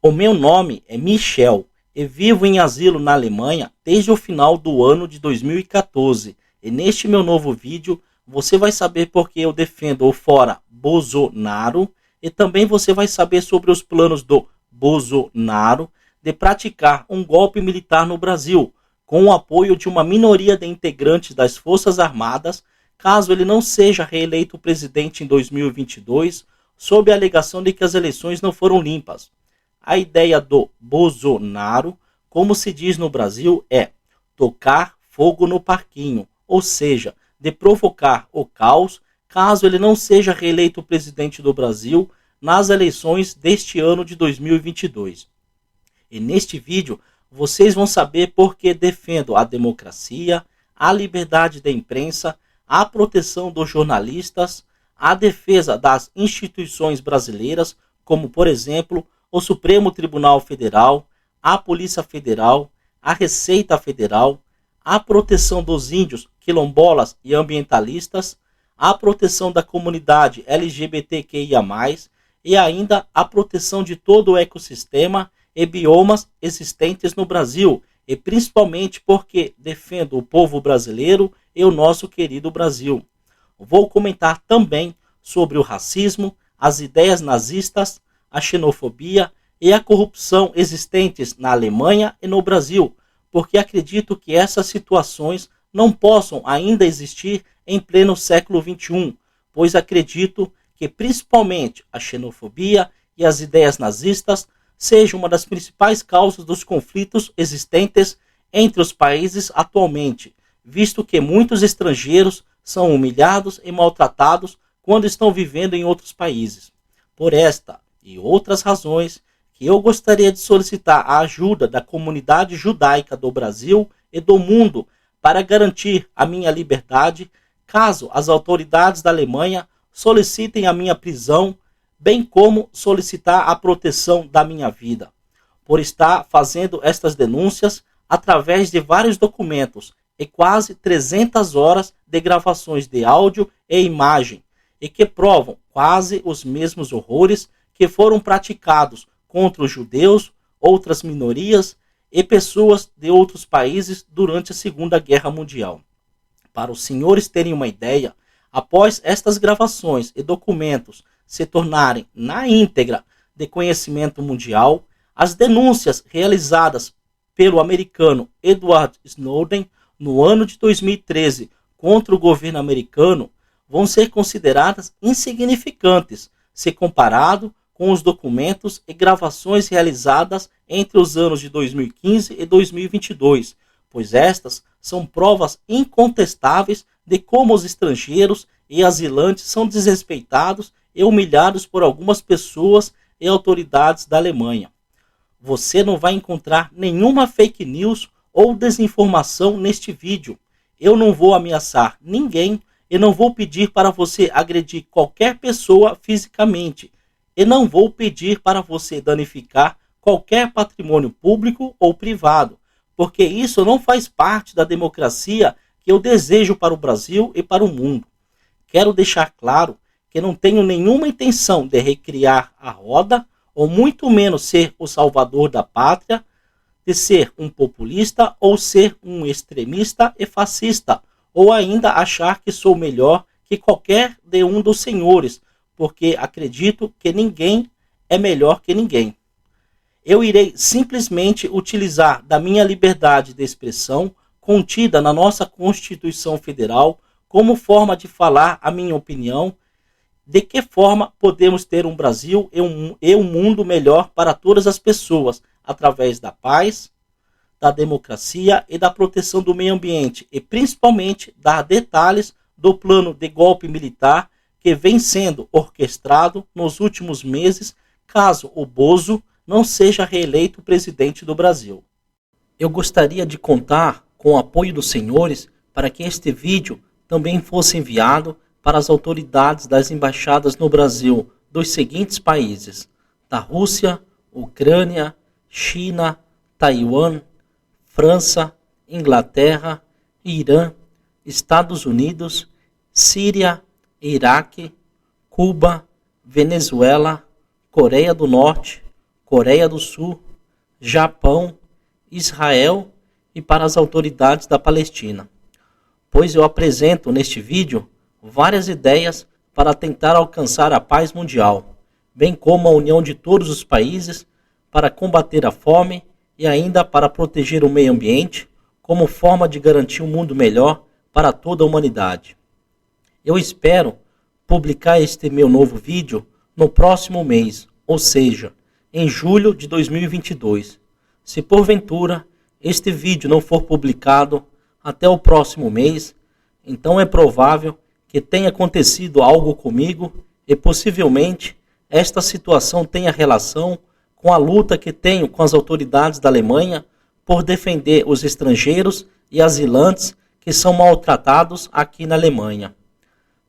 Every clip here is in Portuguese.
O meu nome é Michel e vivo em asilo na Alemanha desde o final do ano de 2014. E neste meu novo vídeo você vai saber por que eu defendo o fora Bolsonaro e também você vai saber sobre os planos do Bolsonaro de praticar um golpe militar no Brasil com o apoio de uma minoria de integrantes das Forças Armadas, caso ele não seja reeleito presidente em 2022, sob a alegação de que as eleições não foram limpas. A ideia do Bolsonaro, como se diz no Brasil, é tocar fogo no parquinho, ou seja, de provocar o caos caso ele não seja reeleito presidente do Brasil nas eleições deste ano de 2022. E neste vídeo vocês vão saber por que defendo a democracia, a liberdade da imprensa, a proteção dos jornalistas, a defesa das instituições brasileiras, como por exemplo o Supremo Tribunal Federal, a Polícia Federal, a Receita Federal, a proteção dos índios, quilombolas e ambientalistas, a proteção da comunidade LGBTQIA+, e ainda a proteção de todo o ecossistema e biomas existentes no Brasil, e principalmente porque defendo o povo brasileiro e o nosso querido Brasil. Vou comentar também sobre o racismo, as ideias nazistas, a xenofobia e a corrupção existentes na Alemanha e no Brasil, porque acredito que essas situações não possam ainda existir em pleno século XXI, pois acredito que principalmente a xenofobia e as ideias nazistas sejam uma das principais causas dos conflitos existentes entre os países atualmente, visto que muitos estrangeiros são humilhados e maltratados quando estão vivendo em outros países. Por esta e outras razões que eu gostaria de solicitar a ajuda da comunidade judaica do Brasil e do mundo para garantir a minha liberdade, caso as autoridades da Alemanha solicitem a minha prisão, bem como solicitar a proteção da minha vida, por estar fazendo estas denúncias através de vários documentos e quase 300 horas de gravações de áudio e imagem, e que provam quase os mesmos horrores que foram praticados contra os judeus, outras minorias e pessoas de outros países durante a Segunda Guerra Mundial. Para os senhores terem uma ideia, após estas gravações e documentos se tornarem na íntegra de conhecimento mundial, as denúncias realizadas pelo americano Edward Snowden no ano de 2013 contra o governo americano vão ser consideradas insignificantes se comparado com os documentos e gravações realizadas entre os anos de 2015 e 2022, pois estas são provas incontestáveis de como os estrangeiros e asilantes são desrespeitados e humilhados por algumas pessoas e autoridades da Alemanha. Você não vai encontrar nenhuma fake news ou desinformação neste vídeo. Eu não vou ameaçar ninguém e não vou pedir para você agredir qualquer pessoa fisicamente. E não vou pedir para você danificar qualquer patrimônio público ou privado, porque isso não faz parte da democracia que eu desejo para o Brasil e para o mundo. Quero deixar claro que não tenho nenhuma intenção de recriar a roda, ou muito menos ser o salvador da pátria, de ser um populista ou ser um extremista e fascista, ou ainda achar que sou melhor que qualquer de um dos senhores, porque acredito que ninguém é melhor que ninguém. Eu irei simplesmente utilizar da minha liberdade de expressão contida na nossa Constituição Federal como forma de falar a minha opinião de que forma podemos ter um Brasil e um mundo melhor para todas as pessoas, através da paz, da democracia e da proteção do meio ambiente, e principalmente dar detalhes do plano de golpe militar que vem sendo orquestrado nos últimos meses, caso o Bozo não seja reeleito presidente do Brasil. Eu gostaria de contar com o apoio dos senhores para que este vídeo também fosse enviado para as autoridades das embaixadas no Brasil dos seguintes países: da Rússia, Ucrânia, China, Taiwan, França, Inglaterra, Irã, Estados Unidos, Síria, Iraque, Cuba, Venezuela, Coreia do Norte, Coreia do Sul, Japão, Israel e para as autoridades da Palestina, pois eu apresento neste vídeo várias ideias para tentar alcançar a paz mundial, bem como a união de todos os países para combater a fome e ainda para proteger o meio ambiente como forma de garantir um mundo melhor para toda a humanidade. Eu espero publicar este meu novo vídeo no próximo mês, ou seja, em julho de 2022. Se porventura este vídeo não for publicado até o próximo mês, então é provável que tenha acontecido algo comigo e possivelmente esta situação tenha relação com a luta que tenho com as autoridades da Alemanha por defender os estrangeiros e asilantes que são maltratados aqui na Alemanha.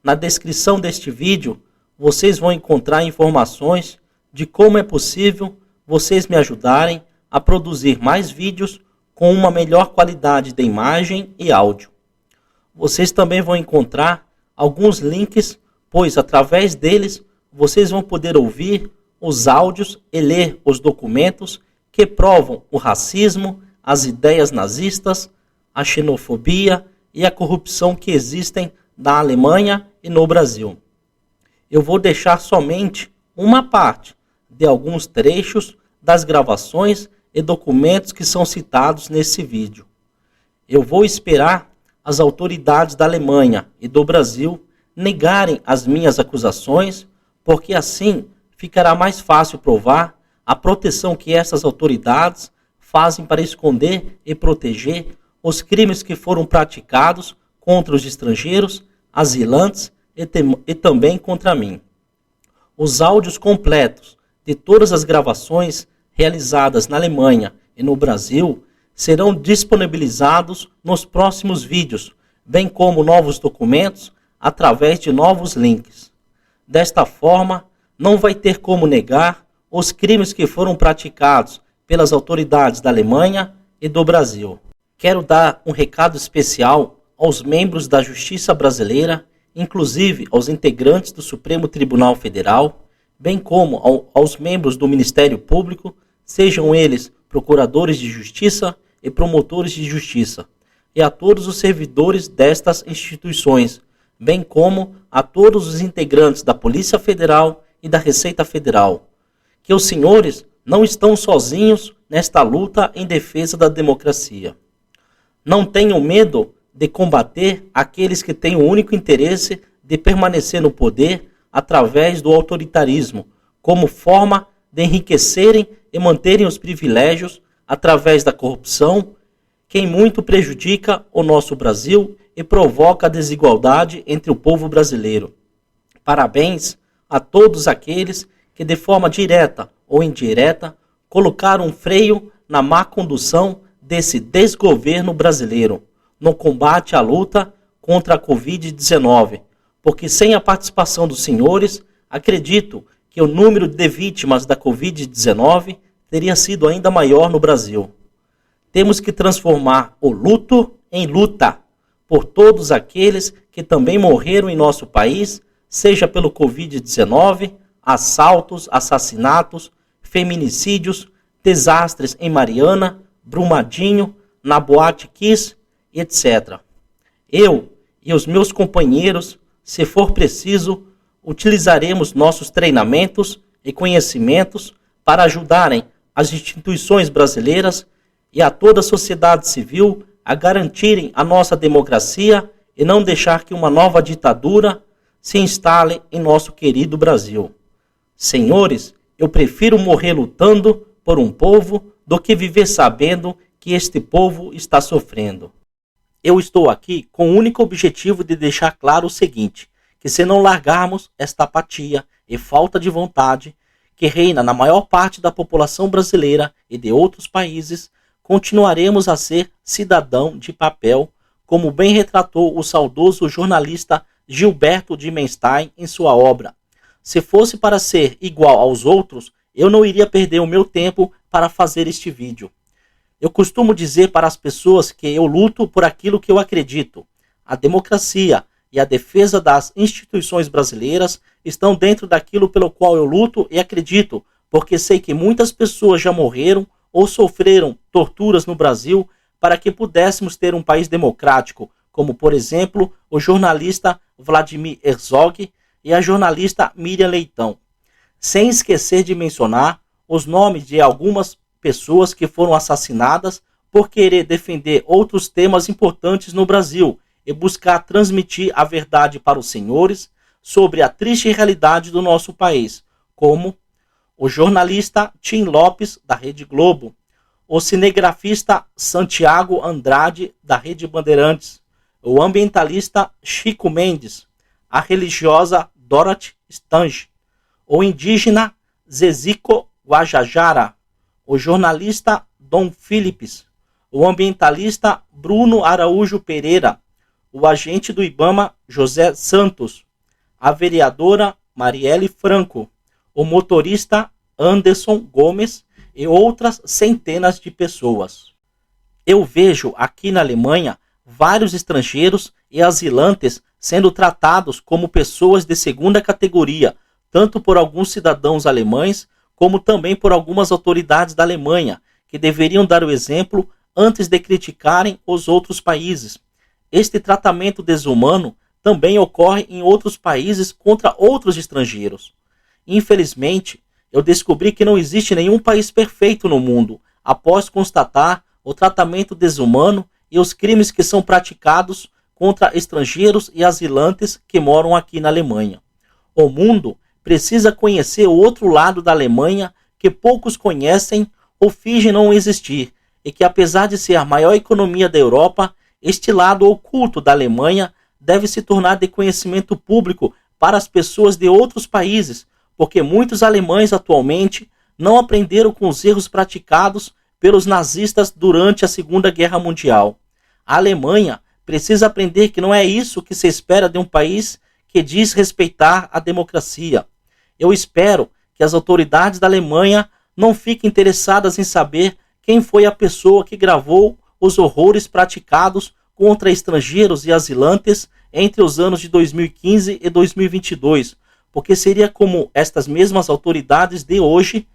Na descrição deste vídeo, vocês vão encontrar informações de como é possível vocês me ajudarem a produzir mais vídeos com uma melhor qualidade de imagem e áudio. Vocês também vão encontrar alguns links, pois através deles vocês vão poder ouvir os áudios e ler os documentos que provam o racismo, as ideias nazistas, a xenofobia e a corrupção que existem na Alemanha e no Brasil. Eu vou deixar somente uma parte de alguns trechos das gravações e documentos que são citados nesse vídeo. Eu vou esperar as autoridades da Alemanha e do Brasil negarem as minhas acusações, porque assim ficará mais fácil provar a proteção que essas autoridades fazem para esconder e proteger os crimes que foram praticados contra os estrangeiros, asilantes e também contra mim. Os áudios completos de todas as gravações realizadas na Alemanha e no Brasil serão disponibilizados nos próximos vídeos, bem como novos documentos através de novos links. Desta forma, não vai ter como negar os crimes que foram praticados pelas autoridades da Alemanha e do Brasil. Quero dar um recado especial aos membros da Justiça Brasileira, inclusive aos integrantes do Supremo Tribunal Federal, bem como aos membros do Ministério Público, sejam eles procuradores de justiça e promotores de justiça, e a todos os servidores destas instituições, bem como a todos os integrantes da Polícia Federal e da Receita Federal, que os senhores não estão sozinhos nesta luta em defesa da democracia. Não tenham medo de combater aqueles que têm o único interesse de permanecer no poder através do autoritarismo, como forma de enriquecerem e manterem os privilégios através da corrupção, que muito prejudica o nosso Brasil e provoca a desigualdade entre o povo brasileiro. Parabéns a todos aqueles que de forma direta ou indireta colocaram um freio na má condução desse desgoverno brasileiro no combate à luta contra a Covid-19, porque sem a participação dos senhores, acredito que o número de vítimas da Covid-19 teria sido ainda maior no Brasil. Temos que transformar o luto em luta por todos aqueles que também morreram em nosso país, seja pelo Covid-19, assaltos, assassinatos, feminicídios, desastres em Mariana, Brumadinho, na Boate Kiss, etc. Eu e os meus companheiros, se for preciso, utilizaremos nossos treinamentos e conhecimentos para ajudarem as instituições brasileiras e a toda a sociedade civil a garantirem a nossa democracia e não deixar que uma nova ditadura se instale em nosso querido Brasil. Senhores, eu prefiro morrer lutando por um povo do que viver sabendo que este povo está sofrendo. Eu estou aqui com o único objetivo de deixar claro o seguinte, que se não largarmos esta apatia e falta de vontade que reina na maior parte da população brasileira e de outros países, continuaremos a ser cidadão de papel, como bem retratou o saudoso jornalista Gilberto Dimenstein em sua obra. Se fosse para ser igual aos outros, eu não iria perder o meu tempo para fazer este vídeo. Eu costumo dizer para as pessoas que eu luto por aquilo que eu acredito. A democracia e a defesa das instituições brasileiras estão dentro daquilo pelo qual eu luto e acredito, porque sei que muitas pessoas já morreram ou sofreram torturas no Brasil para que pudéssemos ter um país democrático, como, por exemplo, o jornalista Vladimir Herzog e a jornalista Miriam Leitão. Sem esquecer de mencionar os nomes de algumas pessoas que foram assassinadas por querer defender outros temas importantes no Brasil e buscar transmitir a verdade para os senhores sobre a triste realidade do nosso país, como o jornalista Tim Lopes, da Rede Globo, o cinegrafista Santiago Andrade, da Rede Bandeirantes, o ambientalista Chico Mendes, a religiosa Dorothy Stange, o indígena Zezico Guajajara, o jornalista Dom Philips, o ambientalista Bruno Araújo Pereira, o agente do IBAMA José Santos, a vereadora Marielle Franco, o motorista Anderson Gomes e outras centenas de pessoas. Eu vejo aqui na Alemanha vários estrangeiros e asilantes sendo tratados como pessoas de segunda categoria, tanto por alguns cidadãos alemães, como também por algumas autoridades da Alemanha, que deveriam dar o exemplo antes de criticarem os outros países. Este tratamento desumano também ocorre em outros países contra outros estrangeiros. Infelizmente, eu descobri que não existe nenhum país perfeito no mundo, após constatar o tratamento desumano e os crimes que são praticados contra estrangeiros e asilantes que moram aqui na Alemanha. O mundo precisa conhecer o outro lado da Alemanha que poucos conhecem ou fingem não existir, e que apesar de ser a maior economia da Europa, este lado oculto da Alemanha deve se tornar de conhecimento público para as pessoas de outros países, porque muitos alemães atualmente não aprenderam com os erros praticados pelos nazistas durante a Segunda Guerra Mundial. A Alemanha precisa aprender que não é isso que se espera de um país que diz respeitar a democracia. Eu espero que as autoridades da Alemanha não fiquem interessadas em saber quem foi a pessoa que gravou os horrores praticados contra estrangeiros e asilantes entre os anos de 2015 e 2022, porque seria como estas mesmas autoridades de hoje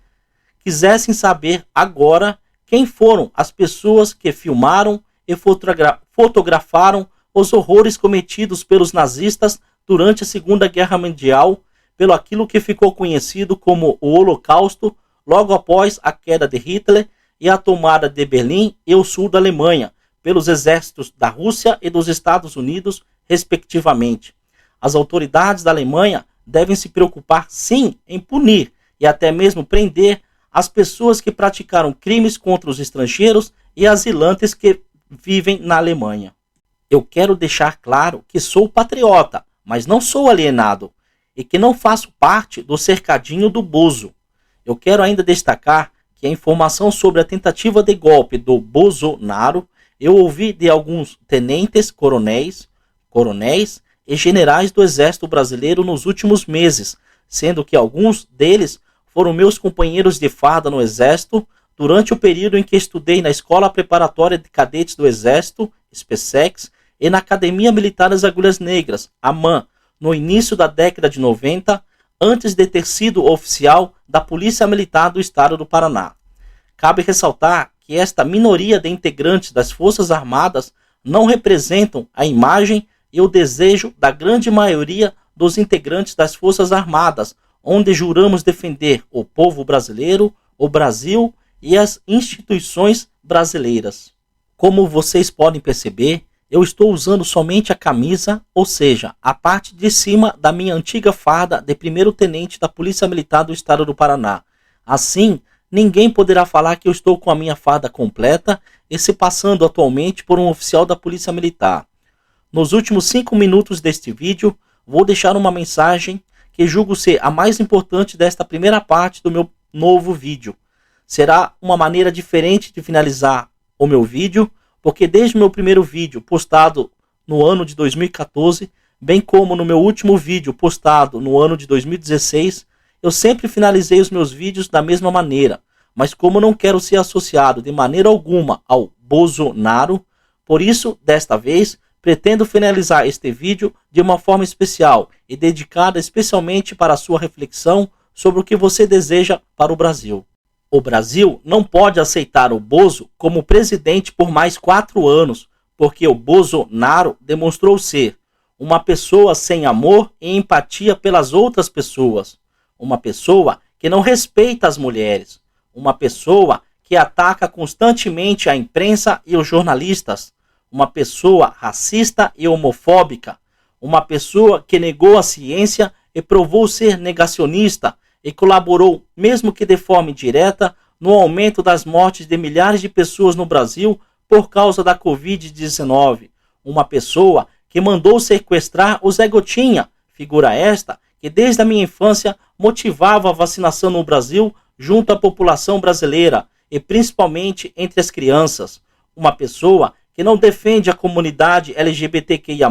quisessem saber agora quem foram as pessoas que filmaram e fotografaram os horrores cometidos pelos nazistas durante a Segunda Guerra Mundial, pelo aquilo que ficou conhecido como o Holocausto, logo após a queda de Hitler e a tomada de Berlim e o sul da Alemanha, pelos exércitos da Rússia e dos Estados Unidos, respectivamente. As autoridades da Alemanha devem se preocupar, sim, em punir e até mesmo prender as pessoas que praticaram crimes contra os estrangeiros e asilantes que vivem na Alemanha. Eu quero deixar claro que sou patriota, mas não sou alienado, e que não faço parte do cercadinho do Bozo. Eu quero ainda destacar que a informação sobre a tentativa de golpe do Bolsonaro eu ouvi de alguns tenentes, coronéis e generais do Exército Brasileiro nos últimos meses, sendo que alguns deles foram meus companheiros de farda no Exército durante o período em que estudei na Escola Preparatória de Cadetes do Exército, SPSEX, e na Academia Militar das Agulhas Negras, AMAN, no início da década de 90, antes de ter sido oficial da Polícia Militar do Estado do Paraná. Cabe ressaltar que esta minoria de integrantes das Forças Armadas não representam a imagem e o desejo da grande maioria dos integrantes das Forças Armadas, onde juramos defender o povo brasileiro, o Brasil e as instituições brasileiras. Como vocês podem perceber, eu estou usando somente a camisa, ou seja, a parte de cima da minha antiga farda de primeiro-tenente da Polícia Militar do Estado do Paraná. Assim, ninguém poderá falar que eu estou com a minha farda completa e se passando atualmente por um oficial da Polícia Militar. Nos últimos 5 minutos deste vídeo, vou deixar uma mensagem que julgo ser a mais importante desta primeira parte do meu novo vídeo. Será uma maneira diferente de finalizar o meu vídeo, porque desde o meu primeiro vídeo postado no ano de 2014, bem como no meu último vídeo postado no ano de 2016, eu sempre finalizei os meus vídeos da mesma maneira, mas como não quero ser associado de maneira alguma ao Bolsonaro, por isso, desta vez, pretendo finalizar este vídeo de uma forma especial e dedicada especialmente para a sua reflexão sobre o que você deseja para o Brasil. O Brasil não pode aceitar o Bozo como presidente por mais 4 anos, porque o Bolsonaro demonstrou ser uma pessoa sem amor e empatia pelas outras pessoas, uma pessoa que não respeita as mulheres, uma pessoa que ataca constantemente a imprensa e os jornalistas, uma pessoa racista e homofóbica, uma pessoa que negou a ciência e provou ser negacionista e colaborou, mesmo que de forma indireta, no aumento das mortes de milhares de pessoas no Brasil por causa da Covid-19. Uma pessoa que mandou sequestrar o Zé Gotinha, figura esta que desde a minha infância motivava a vacinação no Brasil junto à população brasileira e principalmente entre as crianças. Uma pessoa que não defende a comunidade LGBTQIA+,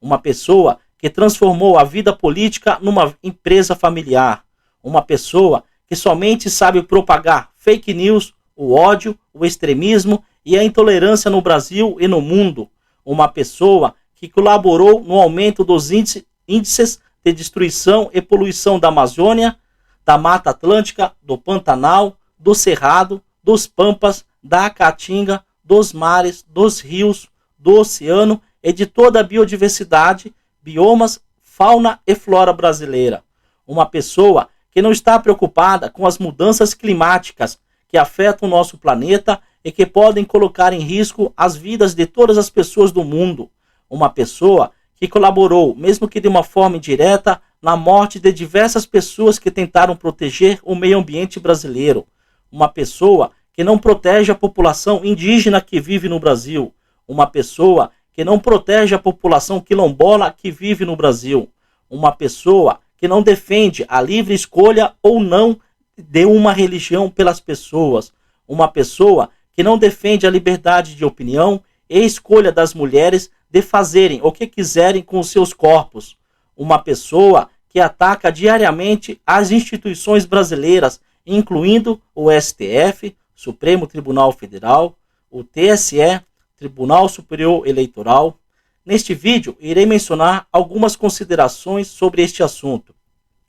uma pessoa que transformou a vida política numa empresa familiar, uma pessoa que somente sabe propagar fake news, o ódio, o extremismo e a intolerância no Brasil e no mundo, uma pessoa que colaborou no aumento dos índices de destruição e poluição da Amazônia, da Mata Atlântica, do Pantanal, do Cerrado, dos Pampas, da Caatinga, dos mares, dos rios, do oceano e de toda a biodiversidade, biomas, fauna e flora brasileira. Uma pessoa que não está preocupada com as mudanças climáticas que afetam o nosso planeta e que podem colocar em risco as vidas de todas as pessoas do mundo. Uma pessoa que colaborou, mesmo que de uma forma indireta, na morte de diversas pessoas que tentaram proteger o meio ambiente brasileiro. Uma pessoa que não protege a população indígena que vive no Brasil. Uma pessoa que não protege a população quilombola que vive no Brasil. Uma pessoa que não defende a livre escolha ou não de uma religião pelas pessoas. Uma pessoa que não defende a liberdade de opinião e escolha das mulheres de fazerem o que quiserem com os seus corpos. Uma pessoa que ataca diariamente as instituições brasileiras, incluindo o STF, Supremo Tribunal Federal, o TSE, Tribunal Superior Eleitoral. Neste vídeo, irei mencionar algumas considerações sobre este assunto.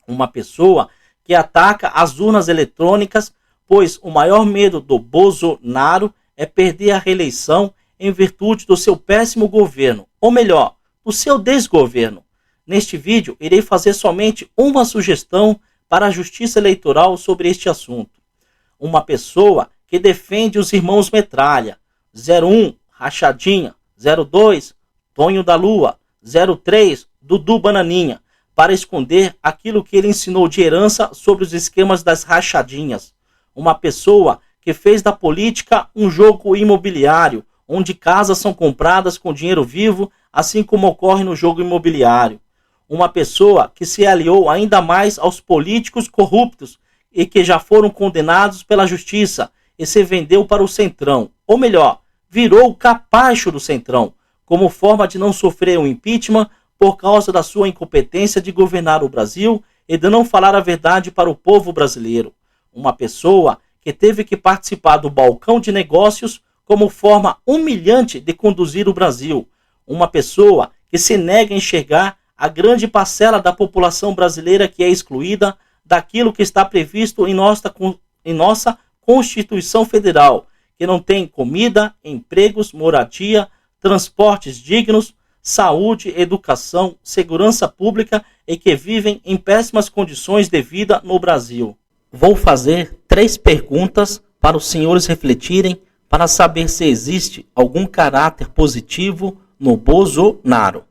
Uma pessoa que ataca as urnas eletrônicas, pois o maior medo do Bolsonaro é perder a reeleição em virtude do seu péssimo governo, ou melhor, do seu desgoverno. Neste vídeo, irei fazer somente uma sugestão para a Justiça Eleitoral sobre este assunto. Uma pessoa que defende os irmãos Metralha, 01, Rachadinha, 02, Tonho da Lua, 03, Dudu Bananinha, para esconder aquilo que ele ensinou de herança sobre os esquemas das rachadinhas. Uma pessoa que fez da política um jogo imobiliário, onde casas são compradas com dinheiro vivo, assim como ocorre no jogo imobiliário. Uma pessoa que se aliou ainda mais aos políticos corruptos e que já foram condenados pela justiça e se vendeu para o Centrão, ou melhor, virou o capacho do Centrão, como forma de não sofrer um impeachment por causa da sua incompetência de governar o Brasil e de não falar a verdade para o povo brasileiro. Uma pessoa que teve que participar do balcão de negócios como forma humilhante de conduzir o Brasil. Uma pessoa que se nega a enxergar a grande parcela da população brasileira que é excluída daquilo que está previsto em nossa Constituição Federal, que não tem comida, empregos, moradia, transportes dignos, saúde, educação, segurança pública e que vivem em péssimas condições de vida no Brasil. Vou fazer 3 perguntas para os senhores refletirem para saber se existe algum caráter positivo no Bolsonaro.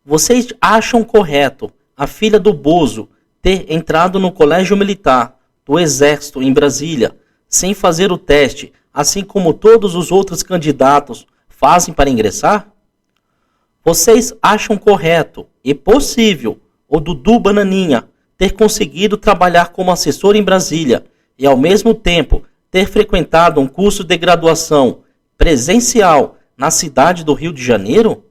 Vocês acham correto a filha do Bozo ter entrado no colégio militar do Exército em Brasília sem fazer o teste, assim como todos os outros candidatos fazem para ingressar? Vocês acham correto e possível o Dudu Bananinha ter conseguido trabalhar como assessor em Brasília e ao mesmo tempo ter frequentado um curso de graduação presencial na cidade do Rio de Janeiro?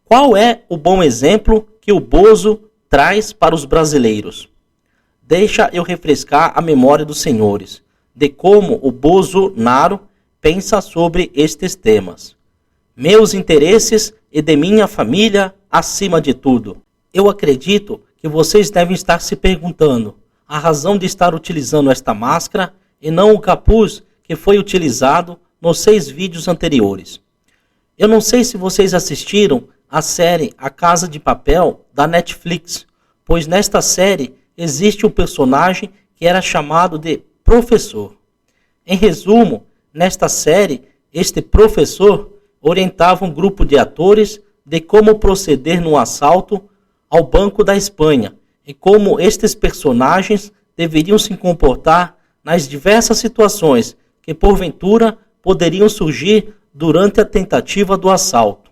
Qual é o bom exemplo que o Bozo traz para os brasileiros? Deixa eu refrescar a memória dos senhores de como o Bolsonaro pensa sobre estes temas. Meus interesses e de minha família acima de tudo. Eu acredito que vocês devem estar se perguntando: a razão de estar utilizando esta máscara e não o capuz que foi utilizado nos 6 vídeos anteriores. Eu não sei se vocês assistiram a série A Casa de Papel da Netflix, pois nesta série existe um personagem que era chamado de professor. Em resumo, nesta série, este professor orientava um grupo de atores de como proceder no assalto ao Banco da Espanha e como estes personagens deveriam se comportar nas diversas situações que porventura poderiam surgir durante a tentativa do assalto.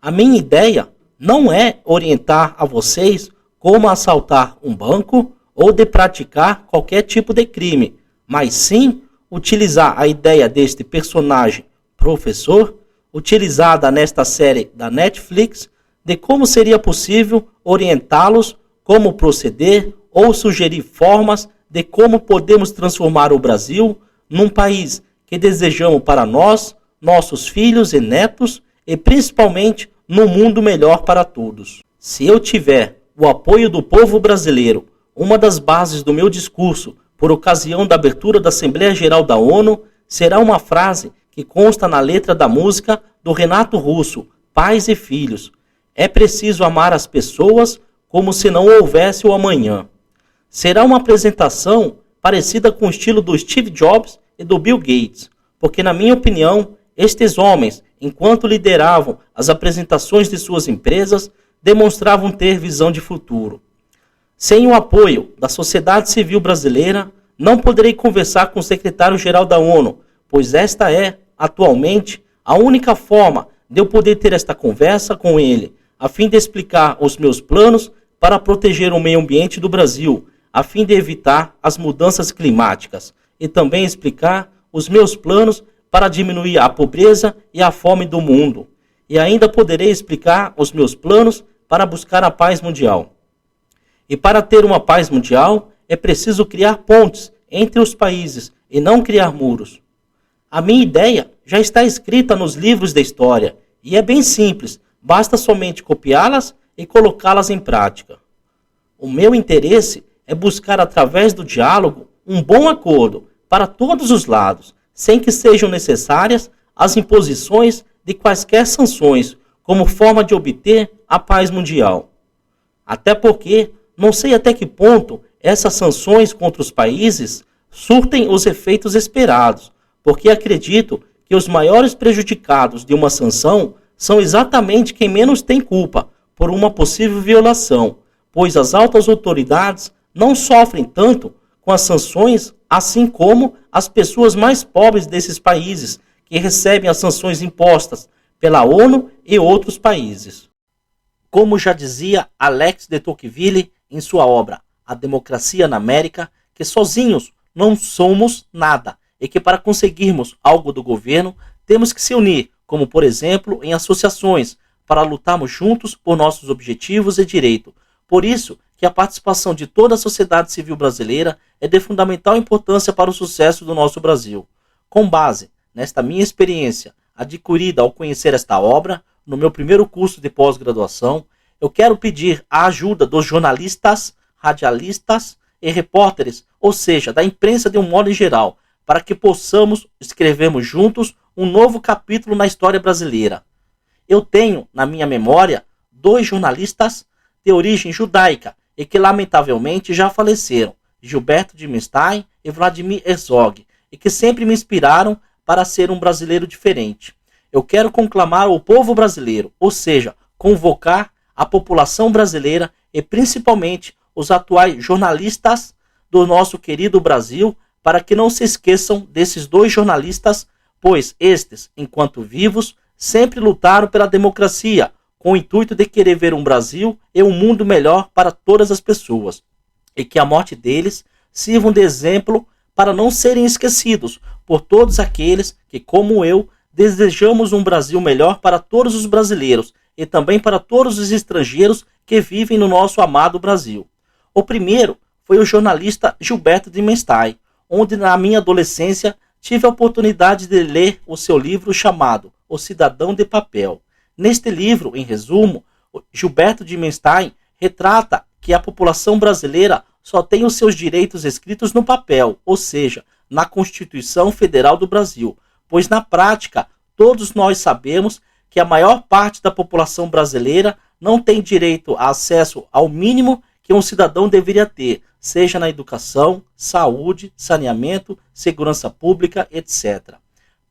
A minha ideia não é orientar a vocês como assaltar um banco ou de praticar qualquer tipo de crime, mas sim utilizar a ideia deste personagem professor, utilizada nesta série da Netflix, de como seria possível orientá-los como proceder ou sugerir formas de como podemos transformar o Brasil num país que desejamos para nós, nossos filhos e netos e principalmente num mundo melhor para todos. Se eu tiver o apoio do povo brasileiro, uma das bases do meu discurso por ocasião da abertura da Assembleia Geral da ONU será uma frase que consta na letra da música do Renato Russo, Pais e Filhos. É preciso amar as pessoas como se não houvesse o amanhã. Será uma apresentação parecida com o estilo do Steve Jobs e do Bill Gates, porque, na minha opinião, estes homens, enquanto lideravam as apresentações de suas empresas, demonstravam ter visão de futuro. Sem o apoio da sociedade civil brasileira, não poderei conversar com o secretário-geral da ONU, pois esta é, atualmente, a única forma de eu poder ter esta conversa com ele, a fim de explicar os meus planos para proteger o meio ambiente do Brasil, a fim de evitar as mudanças climáticas, e também explicar os meus planos para diminuir a pobreza e a fome do mundo. E ainda poderei explicar os meus planos para buscar a paz mundial. E para ter uma paz mundial, é preciso criar pontes entre os países e não criar muros. A minha ideia já está escrita nos livros da história e é bem simples, basta somente copiá-las e colocá-las em prática. O meu interesse é buscar através do diálogo um bom acordo para todos os lados, sem que sejam necessárias as imposições de quaisquer sanções como forma de obter a paz mundial. Até porque não sei até que ponto essas sanções contra os países surtem os efeitos esperados, porque acredito que os maiores prejudicados de uma sanção são exatamente quem menos tem culpa por uma possível violação, pois as altas autoridades não sofrem tanto com as sanções, assim como as pessoas mais pobres desses países, que recebem as sanções impostas pela ONU e outros países. Como já dizia Alex de Tocqueville em sua obra A Democracia na América, que sozinhos não somos nada e que para conseguirmos algo do governo temos que se unir, como por exemplo em associações, para lutarmos juntos por nossos objetivos e direitos. Por isso que a participação de toda a sociedade civil brasileira é de fundamental importância para o sucesso do nosso Brasil. Com base nesta minha experiência adquirida ao conhecer esta obra, no meu primeiro curso de pós-graduação, eu quero pedir a ajuda dos jornalistas, radialistas e repórteres, ou seja, da imprensa de um modo em geral, para que possamos escrevermos juntos um novo capítulo na história brasileira. Eu tenho, na minha memória, 2 jornalistas de origem judaica e que lamentavelmente já faleceram, Gilberto de Menstein e Vladimir Herzog, e que sempre me inspiraram para ser um brasileiro diferente. Eu quero conclamar o povo brasileiro, ou seja, convocar a população brasileira e principalmente os atuais jornalistas do nosso querido Brasil para que não se esqueçam desses 2 jornalistas, pois estes, enquanto vivos, sempre lutaram pela democracia, com o intuito de querer ver um Brasil e um mundo melhor para todas as pessoas, e que a morte deles sirva de exemplo para não serem esquecidos por todos aqueles que, como eu, desejamos um Brasil melhor para todos os brasileiros e também para todos os estrangeiros que vivem no nosso amado Brasil. O primeiro foi o jornalista Gilberto de Menstein, onde na minha adolescência tive a oportunidade de ler o seu livro chamado O Cidadão de Papel. Neste livro, em resumo, Gilberto de Menstein retrata que a população brasileira só têm os seus direitos escritos no papel, ou seja, na Constituição Federal do Brasil, pois na prática todos nós sabemos que a maior parte da população brasileira não tem direito a acesso ao mínimo que um cidadão deveria ter, seja na educação, saúde, saneamento, segurança pública, etc.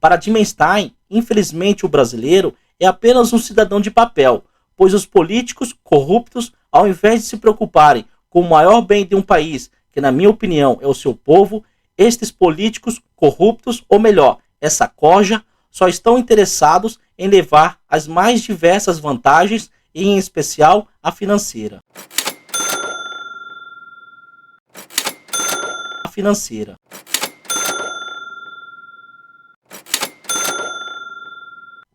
Para Dimenstein, infelizmente o brasileiro é apenas um cidadão de papel, pois os políticos corruptos, ao invés de se preocuparem com o maior bem de um país, que na minha opinião é o seu povo, estes políticos corruptos, ou melhor, essa corja, só estão interessados em levar as mais diversas vantagens, e em especial a financeira.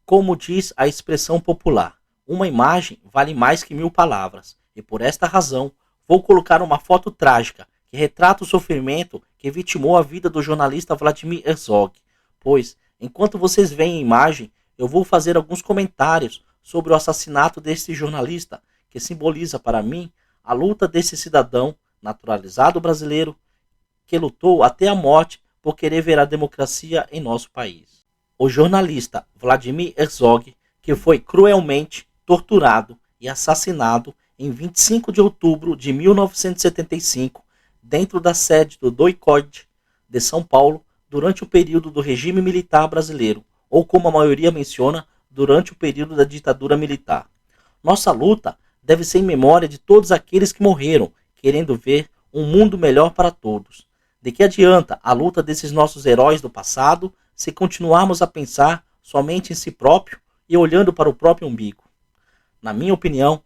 Como diz a expressão popular, uma imagem vale mais que 1000 palavras, e por esta razão vou colocar uma foto trágica que retrata o sofrimento que vitimou a vida do jornalista Vladimir Herzog, pois, enquanto vocês veem a imagem, eu vou fazer alguns comentários sobre o assassinato deste jornalista, que simboliza para mim a luta desse cidadão naturalizado brasileiro que lutou até a morte por querer ver a democracia em nosso país. O jornalista Vladimir Herzog, que foi cruelmente torturado e assassinado em 25 de outubro de 1975, dentro da sede do DOI-CODE de São Paulo, durante o período do regime militar brasileiro, ou como a maioria menciona, durante o período da ditadura militar. Nossa luta deve ser em memória de todos aqueles que morreram, querendo ver um mundo melhor para todos. De que adianta a luta desses nossos heróis do passado se continuarmos a pensar somente em si próprio e olhando para o próprio umbigo? Na minha opinião,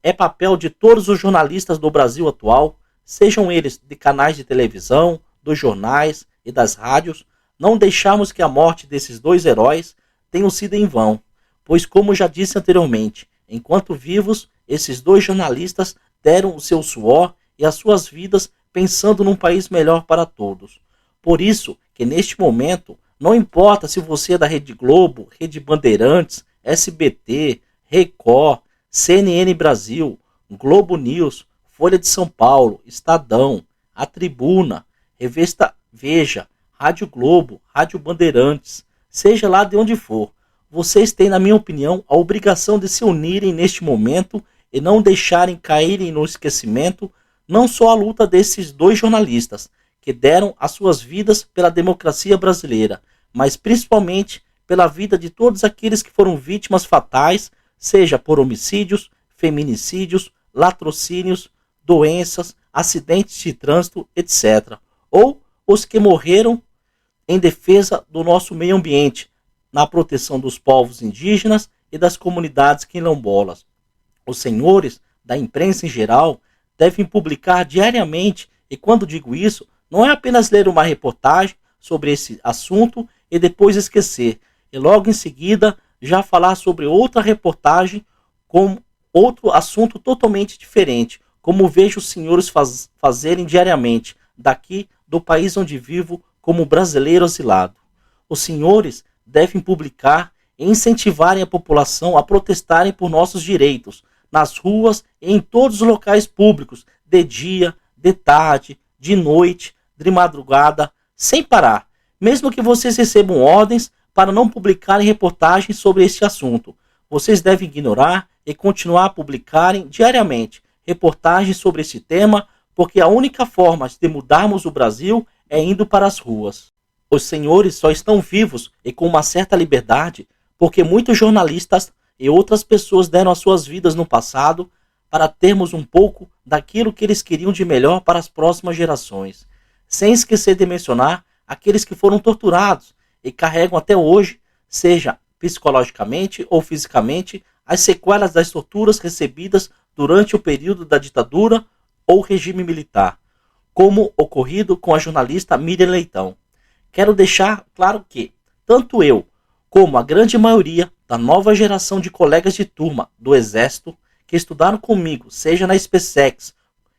é papel de todos os jornalistas do Brasil atual, sejam eles de canais de televisão, dos jornais e das rádios, não deixarmos que a morte desses dois heróis tenha sido em vão, pois, como já disse anteriormente, enquanto vivos, esses dois jornalistas deram o seu suor e as suas vidas pensando num país melhor para todos. Por isso que neste momento, não importa se você é da Rede Globo, Rede Bandeirantes, SBT, Record, CNN Brasil, Globo News, Folha de São Paulo, Estadão, A Tribuna, Revista Veja, Rádio Globo, Rádio Bandeirantes, seja lá de onde for, vocês têm, na minha opinião, a obrigação de se unirem neste momento e não deixarem caírem no esquecimento não só a luta desses dois jornalistas, que deram as suas vidas pela democracia brasileira, mas principalmente pela vida de todos aqueles que foram vítimas fatais, seja por homicídios, feminicídios, latrocínios, doenças, acidentes de trânsito, etc. Ou os que morreram em defesa do nosso meio ambiente, na proteção dos povos indígenas e das comunidades quilombolas. Os senhores da imprensa em geral devem publicar diariamente, e quando digo isso, não é apenas ler uma reportagem sobre esse assunto e depois esquecer, e logo em seguida já falar sobre outra reportagem com outro assunto totalmente diferente, como vejo os senhores fazerem diariamente, daqui do país onde vivo, como brasileiro exilado. Os senhores devem publicar e incentivarem a população a protestarem por nossos direitos, nas ruas e em todos os locais públicos, de dia, de tarde, de noite, de madrugada, sem parar, mesmo que vocês recebam ordens para não publicarem reportagens sobre este assunto. Vocês devem ignorar e continuar a publicarem diariamente reportagens sobre esse tema, porque a única forma de mudarmos o Brasil é indo para as ruas. Os senhores só estão vivos e com uma certa liberdade porque muitos jornalistas e outras pessoas deram as suas vidas no passado para termos um pouco daquilo que eles queriam de melhor para as próximas gerações, sem esquecer de mencionar aqueles que foram torturados e carregam até hoje, seja psicologicamente ou fisicamente, as sequelas das torturas recebidas durante o período da ditadura ou regime militar, como ocorrido com a jornalista Miriam Leitão. Quero deixar claro que, tanto eu como a grande maioria da nova geração de colegas de turma do Exército que estudaram comigo, seja na SpaceX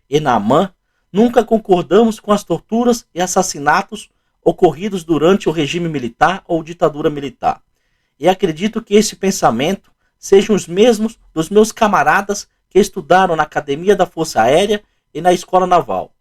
e na AMAN, nunca concordamos com as torturas e assassinatos ocorridos durante o regime militar ou ditadura militar. E acredito que esse pensamento sejam os mesmos dos meus camaradas que estudaram na Academia da Força Aérea e na Escola Naval.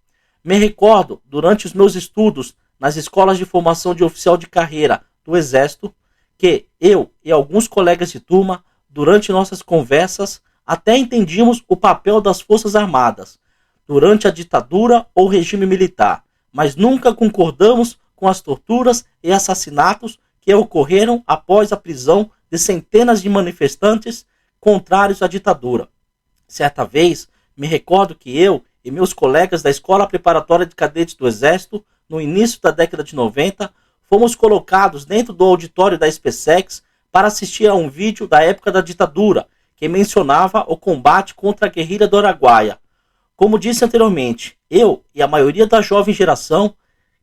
Me recordo, durante os meus estudos nas escolas de formação de oficial de carreira do Exército, que eu e alguns colegas de turma, durante nossas conversas, até entendíamos o papel das Forças Armadas durante a ditadura ou regime militar, mas nunca concordamos com as torturas e assassinatos que ocorreram após a prisão de centenas de manifestantes contrários à ditadura. Certa vez, me recordo que eu e meus colegas da Escola Preparatória de Cadetes do Exército, no início da década de 90, fomos colocados dentro do auditório da SpaceX para assistir a um vídeo da época da ditadura, que mencionava o combate contra a guerrilha do Araguaia. Como disse anteriormente, eu e a maioria da jovem geração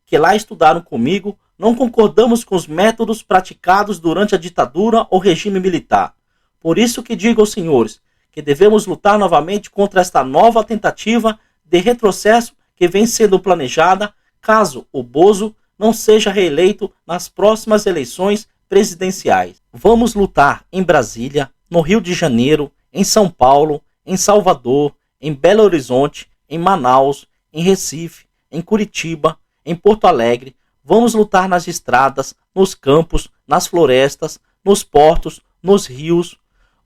que lá estudaram comigo não concordamos com os métodos praticados durante a ditadura ou regime militar. Por isso que digo aos senhores que devemos lutar novamente contra esta nova tentativa de retrocesso que vem sendo planejada caso o Bozo não seja reeleito nas próximas eleições presidenciais. Vamos lutar em Brasília, no Rio de Janeiro, em São Paulo, em Salvador, em Belo Horizonte, em Manaus, em Recife, em Curitiba, em Porto Alegre. Vamos lutar nas estradas, nos campos, nas florestas, nos portos, nos rios.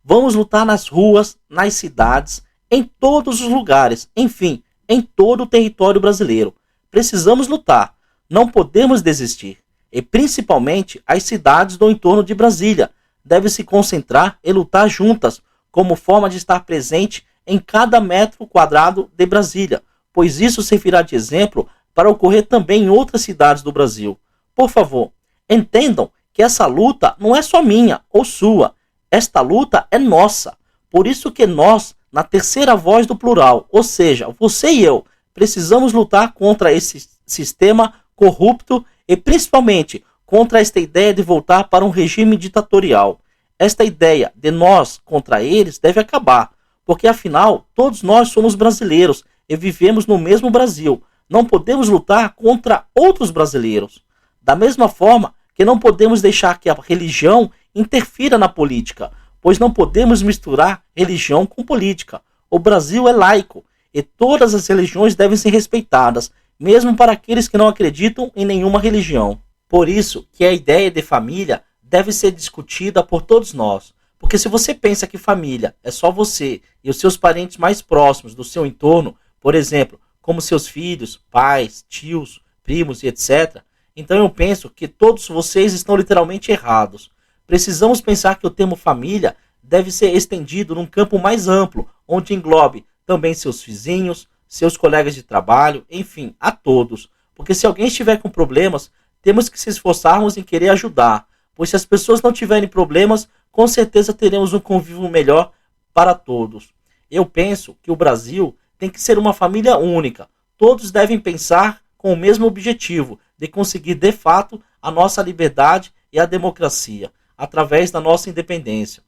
Vamos lutar nas ruas, nas cidades, em todos os lugares, enfim, em todo o território brasileiro. Precisamos lutar, não podemos desistir. E principalmente as cidades do entorno de Brasília devem se concentrar e lutar juntas, como forma de estar presente em cada metro quadrado de Brasília, pois isso servirá de exemplo para ocorrer também em outras cidades do Brasil. Por favor, entendam que essa luta não é só minha ou sua, esta luta é nossa. Por isso que nós, na terceira voz do plural, ou seja, você e eu, precisamos lutar contra esse sistema corrupto e principalmente contra esta ideia de voltar para um regime ditatorial. Esta ideia de nós contra eles deve acabar, porque afinal todos nós somos brasileiros e vivemos no mesmo Brasil. Não podemos lutar contra outros brasileiros. Da mesma forma que não podemos deixar que a religião interfira na política, pois não podemos misturar religião com política. O Brasil é laico e todas as religiões devem ser respeitadas, mesmo para aqueles que não acreditam em nenhuma religião. Por isso que a ideia de família deve ser discutida por todos nós. Porque se você pensa que família é só você e os seus parentes mais próximos do seu entorno, por exemplo, como seus filhos, pais, tios, primos e etc., então eu penso que todos vocês estão literalmente errados. Precisamos pensar que o termo família deve ser estendido num campo mais amplo, onde englobe também seus vizinhos, seus colegas de trabalho, enfim, a todos. Porque se alguém estiver com problemas, temos que se esforçarmos em querer ajudar, pois se as pessoas não tiverem problemas, com certeza teremos um convívio melhor para todos. Eu penso que o Brasil tem que ser uma família única. Todos devem pensar com o mesmo objetivo, de conseguir de fato a nossa liberdade e a democracia, através da nossa independência.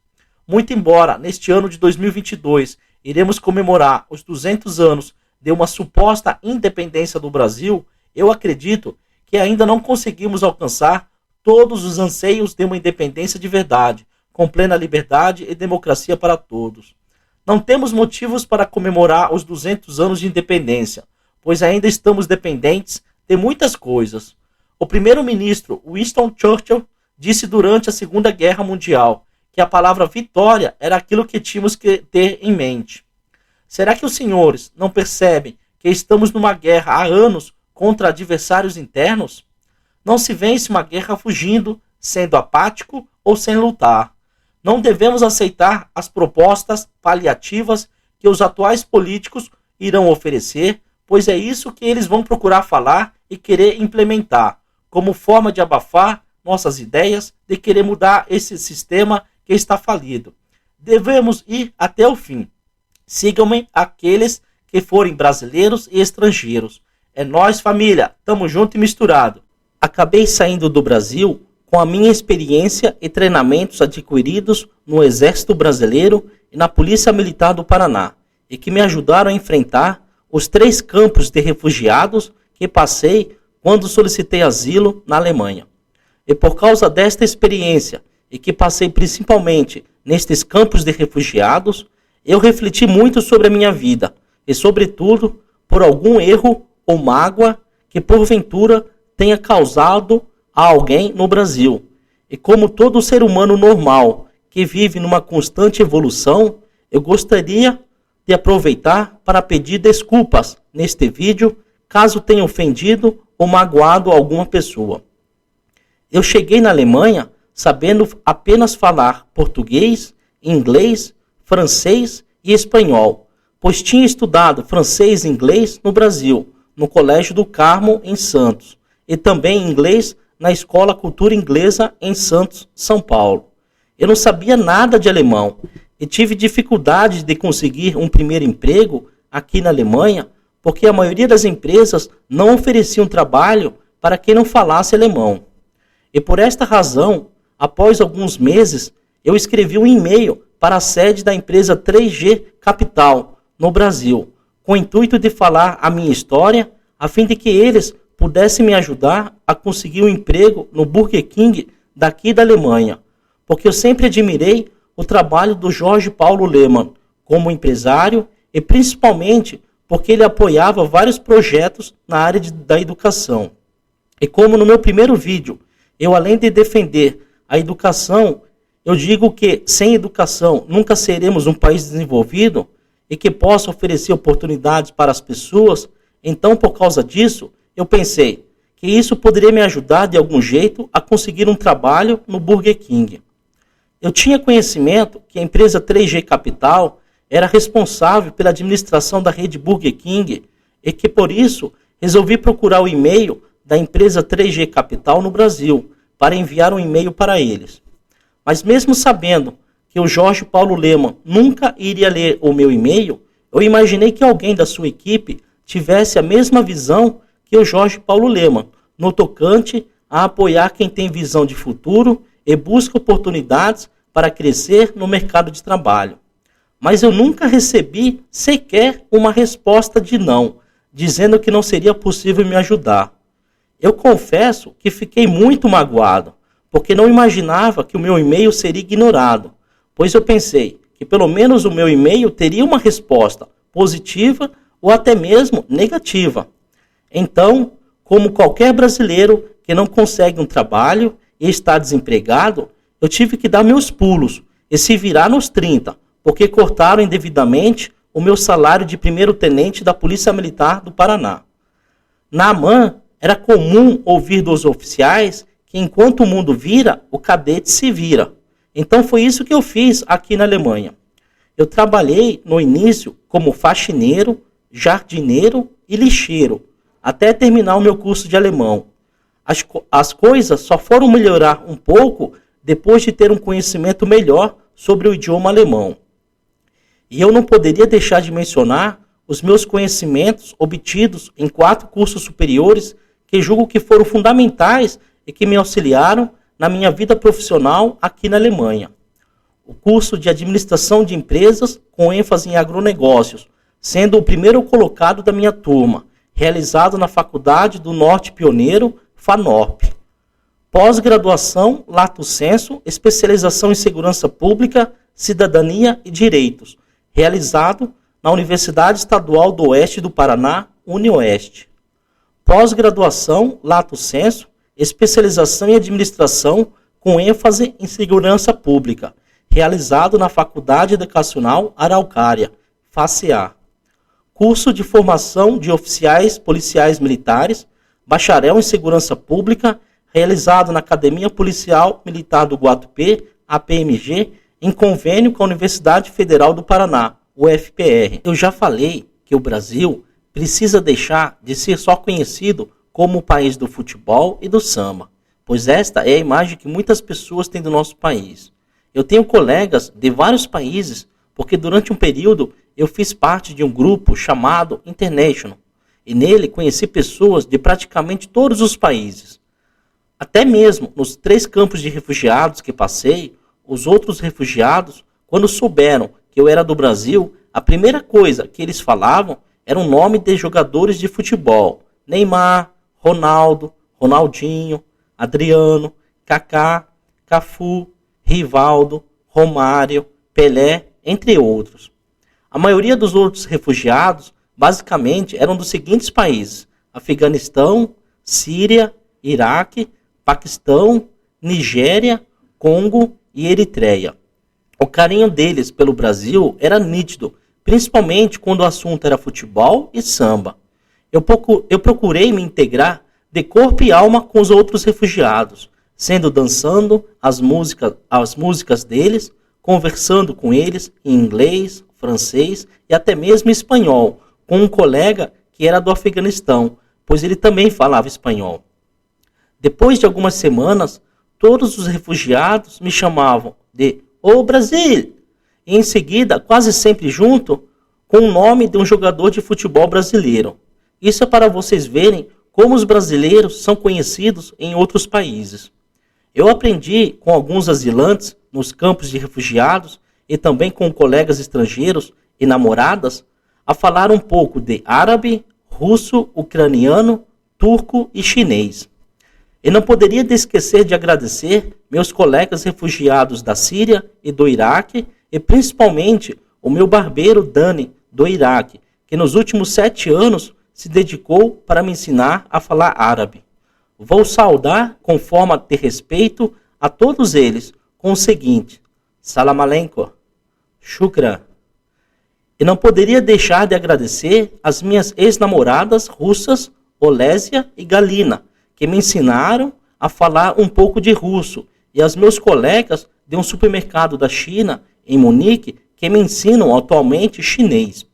Muito embora neste ano de 2022 iremos comemorar os 200 anos de uma suposta independência do Brasil, eu acredito que ainda não conseguimos alcançar todos os anseios de uma independência de verdade, com plena liberdade e democracia para todos. Não temos motivos para comemorar os 200 anos de independência, pois ainda estamos dependentes de muitas coisas. O primeiro-ministro Winston Churchill disse durante a Segunda Guerra Mundial que a palavra vitória era aquilo que tínhamos que ter em mente. Será que os senhores não percebem que estamos numa guerra há anos contra adversários internos? Não se vence uma guerra fugindo, sendo apático ou sem lutar. Não devemos aceitar as propostas paliativas que os atuais políticos irão oferecer, pois é isso que eles vão procurar falar e querer implementar, como forma de abafar nossas ideias de querer mudar esse sistema que está falido. Devemos ir até o fim. Sigam-me aqueles que forem brasileiros e estrangeiros. É nós, família, tamo junto e misturado. Acabei saindo do Brasil com a minha experiência e treinamentos adquiridos no Exército Brasileiro e na Polícia Militar do Paraná, e que me ajudaram a enfrentar os 3 campos de refugiados que passei quando solicitei asilo na Alemanha. E por causa desta experiência, e que passei principalmente nestes campos de refugiados, eu refleti muito sobre a minha vida, e sobretudo por algum erro ou mágoa que porventura tenha causado a alguém no Brasil. E como todo ser humano normal que vive numa constante evolução, eu gostaria de aproveitar para pedir desculpas neste vídeo caso tenha ofendido ou magoado alguma pessoa. Eu cheguei na Alemanha sabendo apenas falar português, inglês, francês e espanhol, pois tinha estudado francês e inglês no Brasil, no Colégio do Carmo, em Santos, e também inglês na Escola Cultura Inglesa em Santos, São Paulo. Eu não sabia nada de alemão e tive dificuldades de conseguir um primeiro emprego aqui na Alemanha, porque a maioria das empresas não ofereciam trabalho para quem não falasse alemão. E por esta razão, após alguns meses, eu escrevi um e-mail para a sede da empresa 3G Capital, no Brasil, com o intuito de falar a minha história, a fim de que eles pudessem me ajudar a conseguir um emprego no Burger King daqui da Alemanha, porque eu sempre admirei o trabalho do Jorge Paulo Lemann como empresário e principalmente porque ele apoiava vários projetos na área da educação. E como no meu primeiro vídeo, eu além de defender a educação, eu digo que sem educação nunca seremos um país desenvolvido e que possa oferecer oportunidades para as pessoas, então por causa disso, eu pensei que isso poderia me ajudar de algum jeito a conseguir um trabalho no Burger King. Eu tinha conhecimento que a empresa 3G Capital era responsável pela administração da rede Burger King e que por isso resolvi procurar o e-mail da empresa 3G Capital no Brasil para enviar um e-mail para eles. Mas mesmo sabendo que o Jorge Paulo Lemann nunca iria ler o meu e-mail, eu imaginei que alguém da sua equipe tivesse a mesma visão que o Jorge Paulo Lemann, no tocante a apoiar quem tem visão de futuro e busca oportunidades para crescer no mercado de trabalho. Mas eu nunca recebi sequer uma resposta de não, dizendo que não seria possível me ajudar. Eu confesso que fiquei muito magoado, porque não imaginava que o meu e-mail seria ignorado, pois eu pensei que pelo menos o meu e-mail teria uma resposta positiva ou até mesmo negativa. Então, como qualquer brasileiro que não consegue um trabalho e está desempregado, eu tive que dar meus pulos e se virar nos 30, porque cortaram indevidamente o meu salário de primeiro-tenente da Polícia Militar do Paraná. Na AMAN, era comum ouvir dos oficiais que enquanto o mundo vira, o cadete se vira. Então foi isso que eu fiz aqui na Alemanha. Eu trabalhei no início como faxineiro, jardineiro e lixeiro, até terminar o meu curso de alemão. As coisas só foram melhorar um pouco depois de ter um conhecimento melhor sobre o idioma alemão. E eu não poderia deixar de mencionar os meus conhecimentos obtidos em 4 cursos superiores que julgo que foram fundamentais e que me auxiliaram na minha vida profissional aqui na Alemanha. O curso de Administração de Empresas com ênfase em agronegócios, sendo o primeiro colocado da minha turma, realizado na Faculdade do Norte Pioneiro, FANORP. Pós-graduação, Lato Sensu, especialização em Segurança Pública, Cidadania e Direitos, realizado na Universidade Estadual do Oeste do Paraná, UniOeste. Pós-graduação, Lato Sensu, especialização em Administração com ênfase em Segurança Pública, realizado na Faculdade Educacional Araucária, FACEA. Curso de Formação de Oficiais Policiais Militares, Bacharel em Segurança Pública, realizado na Academia Policial Militar do Guatupê, APMG, em convênio com a Universidade Federal do Paraná, UFPR. Eu já falei que o Brasil precisa deixar de ser só conhecido como o país do futebol e do samba, pois esta é a imagem que muitas pessoas têm do nosso país. Eu tenho colegas de vários países, porque durante um período eu fiz parte de um grupo chamado International, e nele conheci pessoas de praticamente todos os países. Até mesmo nos 3 campos de refugiados que passei, os outros refugiados, quando souberam que eu era do Brasil, a primeira coisa que eles falavam era o nome de jogadores de futebol: Neymar, Ronaldo, Ronaldinho, Adriano, Kaká, Cafu, Rivaldo, Romário, Pelé, entre outros. A maioria dos outros refugiados, basicamente, eram dos seguintes países: Afeganistão, Síria, Iraque, Paquistão, Nigéria, Congo e Eritreia. O carinho deles pelo Brasil era nítido, principalmente quando o assunto era futebol e samba. Eu procurei me integrar de corpo e alma com os outros refugiados, sendo dançando as músicas deles, conversando com eles em inglês, francês e até mesmo espanhol, com um colega que era do Afeganistão, pois ele também falava espanhol. Depois de algumas semanas, todos os refugiados me chamavam de "Ô Brasil", e em seguida, quase sempre junto, com o nome de um jogador de futebol brasileiro. Isso é para vocês verem como os brasileiros são conhecidos em outros países. Eu aprendi com alguns asilantes nos campos de refugiados e também com colegas estrangeiros e namoradas a falar um pouco de árabe, russo, ucraniano, turco e chinês. E não poderia esquecer de agradecer meus colegas refugiados da Síria e do Iraque e principalmente o meu barbeiro Dani, do Iraque, que nos últimos 7 anos se dedicou para me ensinar a falar árabe. Vou saudar com forma de respeito a todos eles com o seguinte: Salam aleikum, shukran. E não poderia deixar de agradecer as minhas ex-namoradas russas, Olésia e Galina, que me ensinaram a falar um pouco de russo, e aos meus colegas de um supermercado da China, em Munique, que me ensinam atualmente chinês.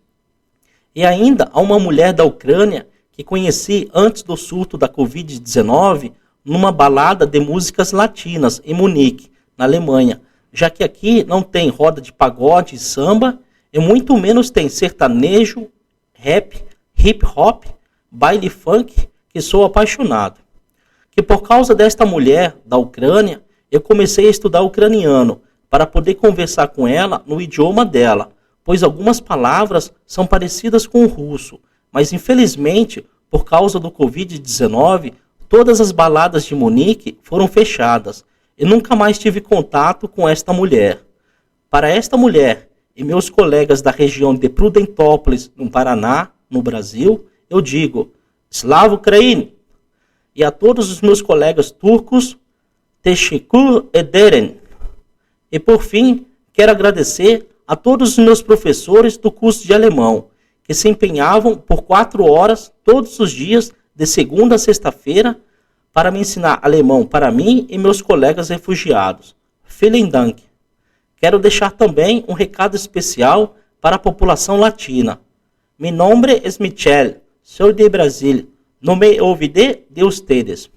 E ainda a uma mulher da Ucrânia que conheci antes do surto da Covid-19 numa balada de músicas latinas em Munique, na Alemanha, já que aqui não tem roda de pagode e samba, e muito menos tem sertanejo, rap, hip hop, baile funk, que sou apaixonado. Que por causa desta mulher da Ucrânia, eu comecei a estudar ucraniano, para poder conversar com ela no idioma dela, pois algumas palavras são parecidas com o russo, mas infelizmente, por causa do Covid-19, todas as baladas de Munique foram fechadas e nunca mais tive contato com esta mulher. Para esta mulher e meus colegas da região de Prudentópolis, no Paraná, no Brasil, eu digo Slava Ukraini. E a todos os meus colegas turcos, Teşekkür ederim. E por fim, quero agradecer a todos os meus professores do curso de alemão, que se empenhavam por 4 horas todos os dias, de segunda a sexta-feira, para me ensinar alemão para mim e meus colegas refugiados. Vielen Dank. Quero deixar também um recado especial para a população latina. Mi nombre es Michel, sou de Brasil. No me olvidé de ustedes.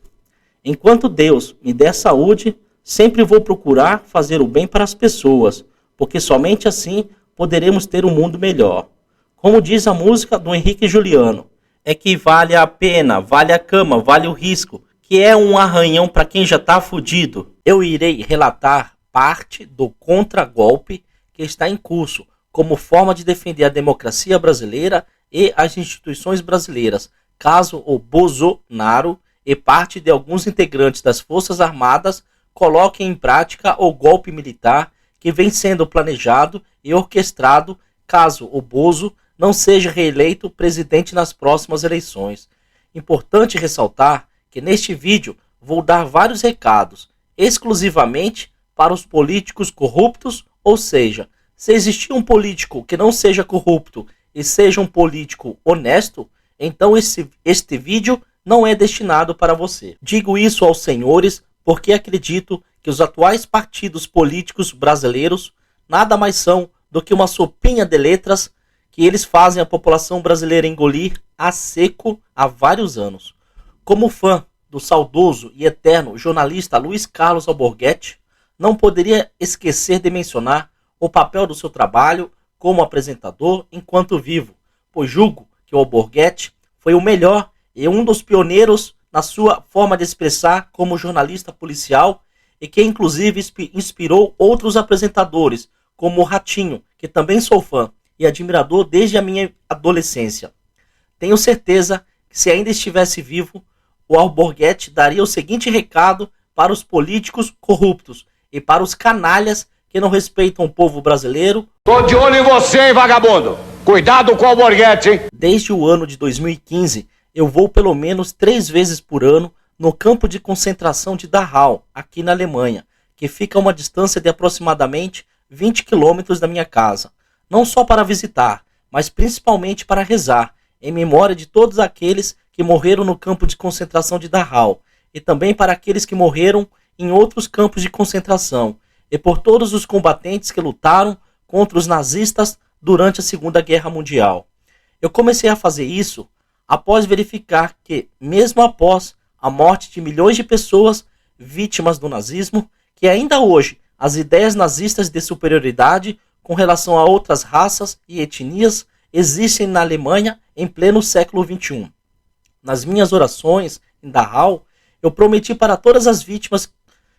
Enquanto Deus me der saúde, sempre vou procurar fazer o bem para as pessoas, porque somente assim poderemos ter um mundo melhor. Como diz a música do Henrique Juliano, é que vale a pena, vale a cama, vale o risco, que é um arranhão para quem já está fudido. Eu irei relatar parte do contragolpe que está em curso, como forma de defender a democracia brasileira e as instituições brasileiras, caso o Bolsonaro e parte de alguns integrantes das Forças Armadas coloquem em prática o golpe militar que vem sendo planejado e orquestrado caso o Bozo não seja reeleito presidente nas próximas eleições. Importante ressaltar que neste vídeo vou dar vários recados, exclusivamente para os políticos corruptos, ou seja, se existir um político que não seja corrupto e seja um político honesto, então este vídeo não é destinado para você. Digo isso aos senhores porque acredito que os atuais partidos políticos brasileiros nada mais são do que uma sopinha de letras que eles fazem a população brasileira engolir a seco há vários anos. Como fã do saudoso e eterno jornalista Luiz Carlos Alborguete, não poderia esquecer de mencionar o papel do seu trabalho como apresentador enquanto vivo, pois julgo que o Alborguete foi o melhor e um dos pioneiros na sua forma de expressar como jornalista policial e que inclusive inspirou outros apresentadores, como o Ratinho, que também sou fã e admirador desde a minha adolescência. Tenho certeza que se ainda estivesse vivo, o Alborguete daria o seguinte recado para os políticos corruptos e para os canalhas que não respeitam o povo brasileiro. Tô de olho em você, hein, vagabundo! Cuidado com o Alborguete, hein? Desde o ano de 2015, Eu vou pelo menos 3 vezes por ano no campo de concentração de Dachau, aqui na Alemanha, que fica a uma distância de aproximadamente 20 quilômetros da minha casa. Não só para visitar, mas principalmente para rezar, em memória de todos aqueles que morreram no campo de concentração de Dachau, e também para aqueles que morreram em outros campos de concentração, e por todos os combatentes que lutaram contra os nazistas durante a Segunda Guerra Mundial. Eu comecei a fazer isso após verificar que, mesmo após a morte de milhões de pessoas vítimas do nazismo, que ainda hoje as ideias nazistas de superioridade com relação a outras raças e etnias existem na Alemanha em pleno século XXI. Nas minhas orações em Dachau, eu prometi para todas as vítimas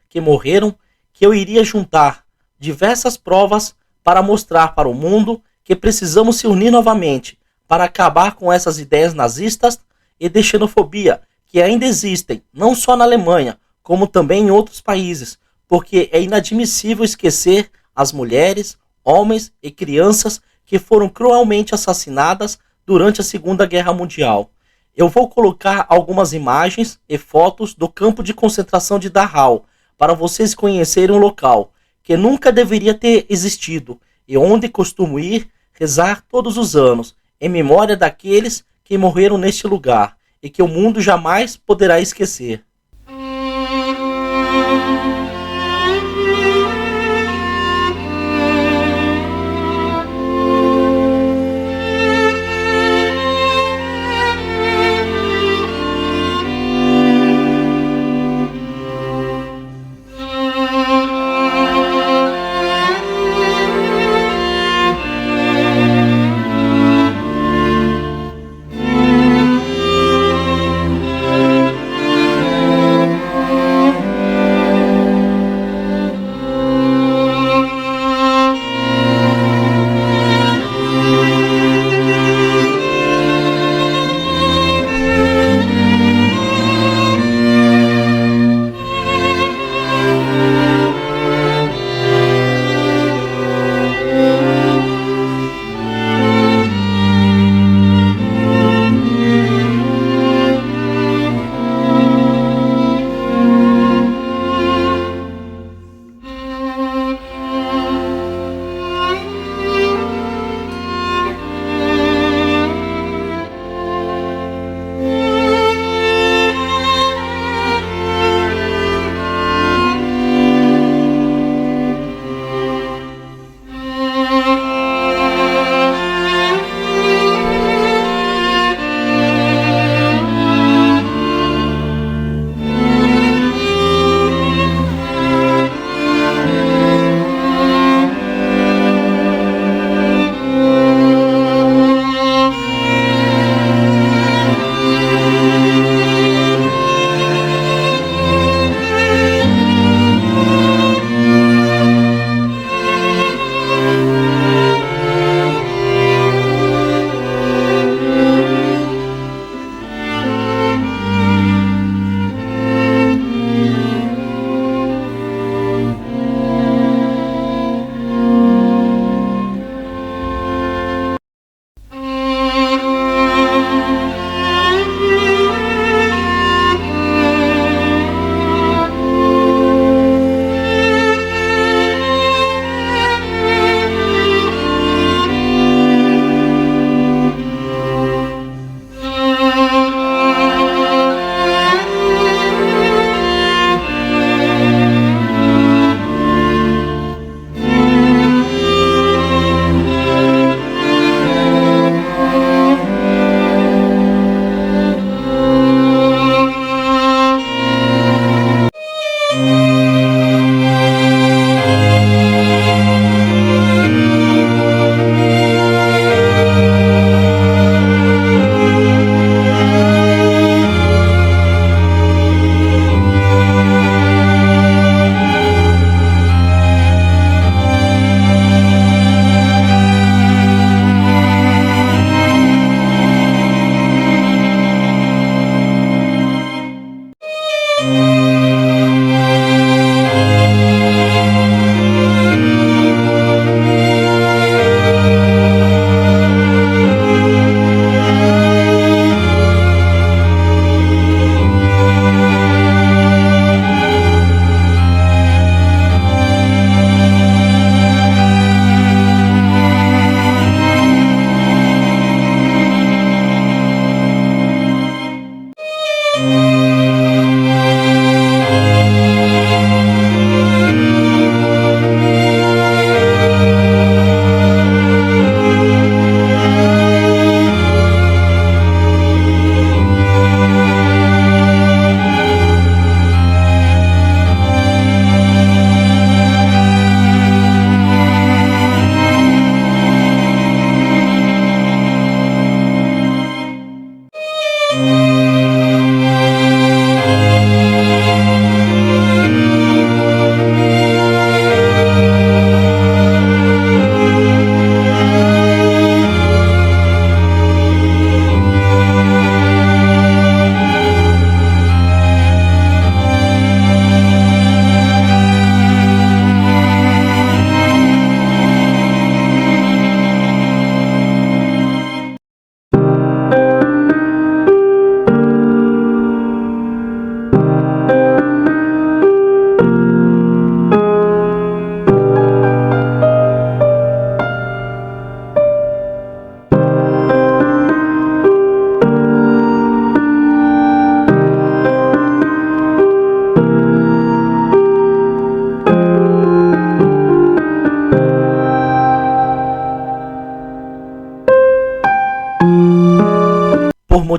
que morreram que eu iria juntar diversas provas para mostrar para o mundo que precisamos se unir novamente para acabar com essas ideias nazistas e de xenofobia que ainda existem, não só na Alemanha, como também em outros países, porque é inadmissível esquecer as mulheres, homens e crianças que foram cruelmente assassinadas durante a Segunda Guerra Mundial. Eu vou colocar algumas imagens e fotos do campo de concentração de Dachau, para vocês conhecerem um local que nunca deveria ter existido e onde costumo ir rezar todos os anos, em memória daqueles que morreram neste lugar e que o mundo jamais poderá esquecer.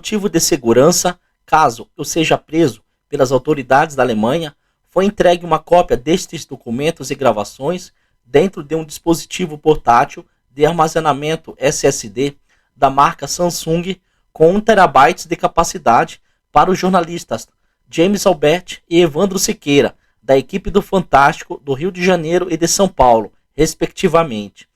motivo de segurança, caso eu seja preso pelas autoridades da Alemanha, foi entregue uma cópia destes documentos e gravações dentro de um dispositivo portátil de armazenamento SSD da marca Samsung com 1 TB de capacidade para os jornalistas James Albert e Evandro Siqueira, da equipe do Fantástico do Rio de Janeiro e de São Paulo, respectivamente.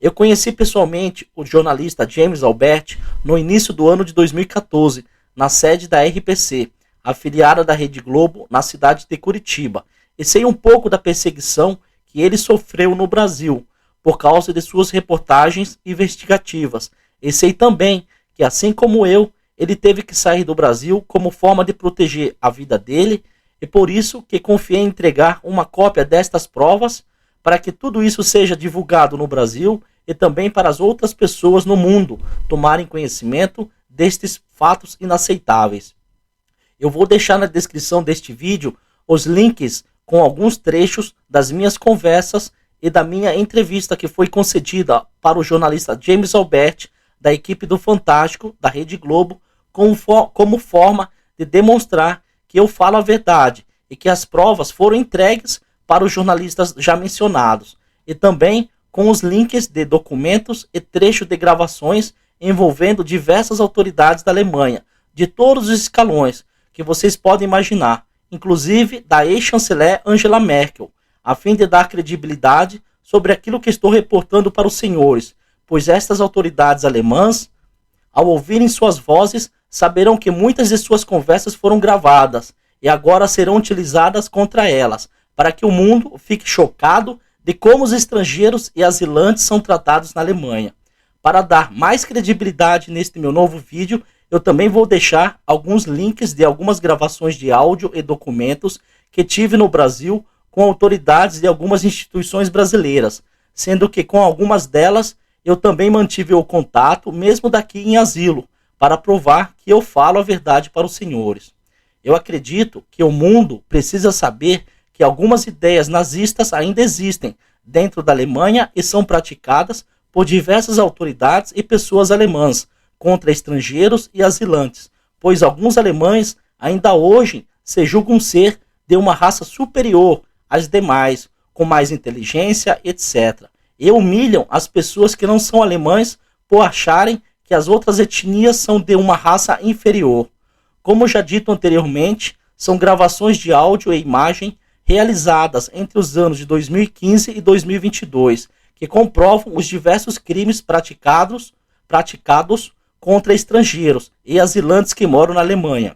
Eu conheci pessoalmente o jornalista James Albert no início do ano de 2014, na sede da RPC, afiliada da Rede Globo, na cidade de Curitiba, e sei um pouco da perseguição que ele sofreu no Brasil, por causa de suas reportagens investigativas, e sei também que, assim como eu, ele teve que sair do Brasil como forma de proteger a vida dele, e por isso que confiei em entregar uma cópia destas provas para que tudo isso seja divulgado no Brasil e também para as outras pessoas no mundo tomarem conhecimento destes fatos inaceitáveis. Eu vou deixar na descrição deste vídeo os links com alguns trechos das minhas conversas e da minha entrevista que foi concedida para o jornalista James Albert, da equipe do Fantástico, da Rede Globo, como forma de demonstrar que eu falo a verdade e que as provas foram entregues para os jornalistas já mencionados, e também com os links de documentos e trechos de gravações envolvendo diversas autoridades da Alemanha, de todos os escalões que vocês podem imaginar, inclusive da ex-chanceler Angela Merkel, a fim de dar credibilidade sobre aquilo que estou reportando para os senhores, pois estas autoridades alemãs, ao ouvirem suas vozes, saberão que muitas de suas conversas foram gravadas e agora serão utilizadas contra elas, para que o mundo fique chocado de como os estrangeiros e asilantes são tratados na Alemanha. Para dar mais credibilidade neste meu novo vídeo, eu também vou deixar alguns links de algumas gravações de áudio e documentos que tive no Brasil com autoridades de algumas instituições brasileiras, sendo que com algumas delas eu também mantive o contato, mesmo daqui em asilo, para provar que eu falo a verdade para os senhores. Eu acredito que o mundo precisa saber que algumas ideias nazistas ainda existem dentro da Alemanha e são praticadas por diversas autoridades e pessoas alemãs contra estrangeiros e asilantes, pois alguns alemães ainda hoje se julgam ser de uma raça superior às demais, com mais inteligência, etc. E humilham as pessoas que não são alemães por acharem que as outras etnias são de uma raça inferior. Como já dito anteriormente, são gravações de áudio e imagem realizadas entre os anos de 2015 e 2022, que comprovam os diversos crimes praticados contra estrangeiros e asilantes que moram na Alemanha.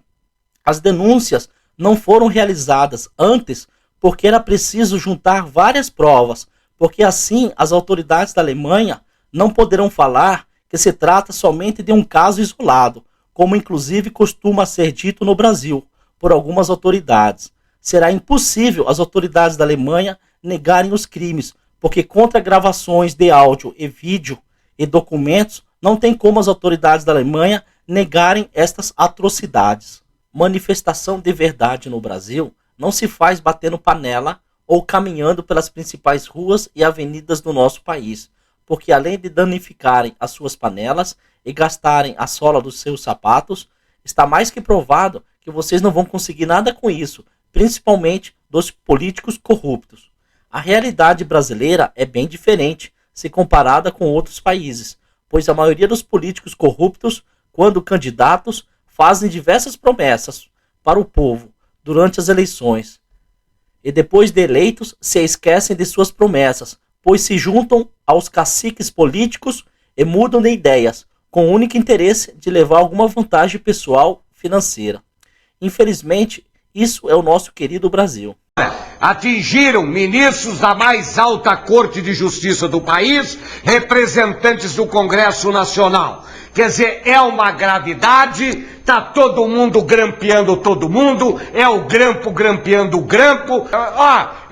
As denúncias não foram realizadas antes porque era preciso juntar várias provas, porque assim as autoridades da Alemanha não poderão falar que se trata somente de um caso isolado, como inclusive costuma ser dito no Brasil por algumas autoridades. Será impossível as autoridades da Alemanha negarem os crimes, porque contra gravações de áudio e vídeo e documentos não tem como as autoridades da Alemanha negarem estas atrocidades. Manifestação de verdade no Brasil não se faz batendo panela ou caminhando pelas principais ruas e avenidas do nosso país, porque além de danificarem as suas panelas e gastarem a sola dos seus sapatos, está mais que provado que vocês não vão conseguir nada com isso, principalmente dos políticos corruptos. A realidade brasileira é bem diferente se comparada com outros países, pois a maioria dos políticos corruptos, quando candidatos, fazem diversas promessas para o povo durante as eleições. E depois de eleitos, se esquecem de suas promessas, pois se juntam aos caciques políticos e mudam de ideias, com o único interesse de levar alguma vantagem pessoal financeira. Infelizmente, isso é o nosso querido Brasil. Atingiram ministros da mais alta Corte de Justiça do país, representantes do Congresso Nacional. Quer dizer, é uma gravidade, tá todo mundo grampeando todo mundo, é o grampo grampeando o grampo. Tá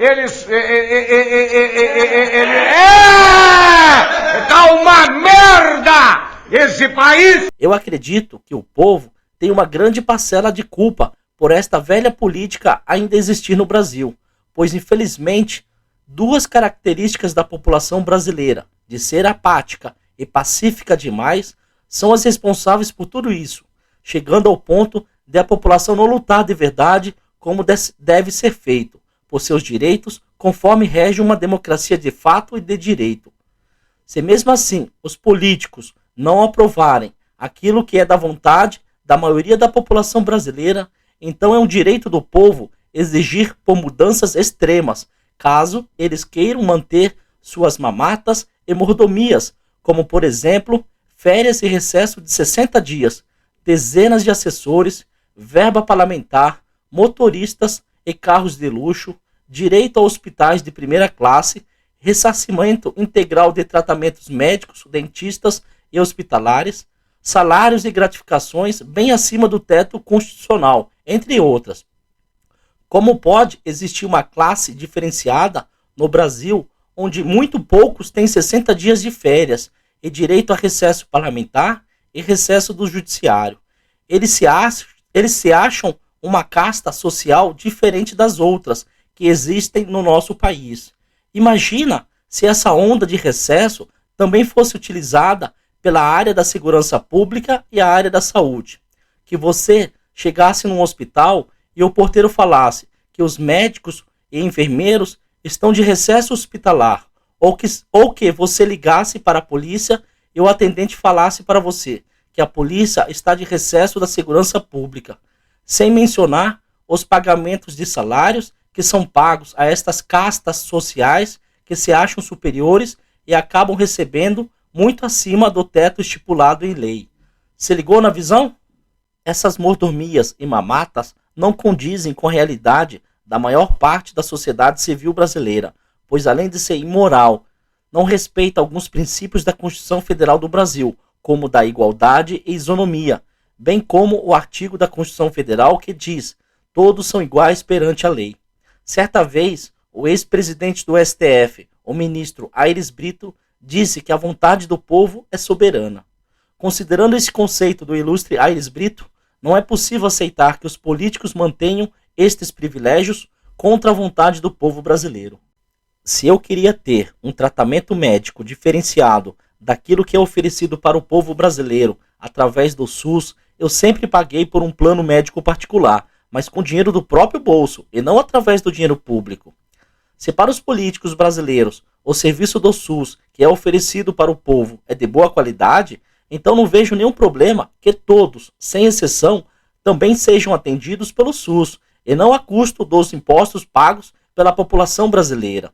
uma merda esse país! Eu acredito que o povo tem uma grande parcela de culpa por esta velha política ainda existir no Brasil, pois infelizmente duas características da população brasileira, de ser apática e pacífica demais, são as responsáveis por tudo isso. chegando ao ponto de a população não lutar de verdade como deve ser feito, por seus direitos, conforme rege uma democracia de fato e de direito. Se mesmo assim os políticos não aprovarem aquilo que é da vontade da maioria da população brasileira, então é um direito do povo exigir por mudanças extremas, caso eles queiram manter suas mamatas e mordomias, como por exemplo, férias e recesso de 60 dias, dezenas de assessores, verba parlamentar, motoristas e carros de luxo, direito a hospitais de primeira classe, ressarcimento integral de tratamentos médicos, dentistas e hospitalares, salários e gratificações bem acima do teto constitucional, entre outras. Como pode existir uma classe diferenciada no Brasil, onde muito poucos têm 60 dias de férias e direito a recesso parlamentar e recesso do judiciário? Eles se acham uma casta social diferente das outras que existem no nosso país. Imagina se essa onda de recesso também fosse utilizada pela área da segurança pública e a área da saúde. Que você chegasse num hospital e o porteiro falasse que os médicos e enfermeiros estão de recesso hospitalar, ou que você ligasse para a polícia e o atendente falasse para você que a polícia está de recesso da segurança pública, sem mencionar os pagamentos de salários que são pagos a estas castas sociais que se acham superiores e acabam recebendo muito acima do teto estipulado em lei. Se ligou na visão? Essas mordomias e mamatas não condizem com a realidade da maior parte da sociedade civil brasileira, pois além de ser imoral, não respeita alguns princípios da Constituição Federal do Brasil, como da igualdade e isonomia, bem como o artigo da Constituição Federal que diz: todos são iguais perante a lei. Certa vez, o ex-presidente do STF, o ministro Aires Brito, disse que a vontade do povo é soberana. Considerando esse conceito do ilustre Aires Brito, não é possível aceitar que os políticos mantenham estes privilégios contra a vontade do povo brasileiro. Se eu queria ter um tratamento médico diferenciado daquilo que é oferecido para o povo brasileiro através do SUS, eu sempre paguei por um plano médico particular, mas com dinheiro do próprio bolso e não através do dinheiro público. Se para os políticos brasileiros o serviço do SUS que é oferecido para o povo é de boa qualidade, então não vejo nenhum problema que todos, sem exceção, também sejam atendidos pelo SUS e não a custo dos impostos pagos pela população brasileira.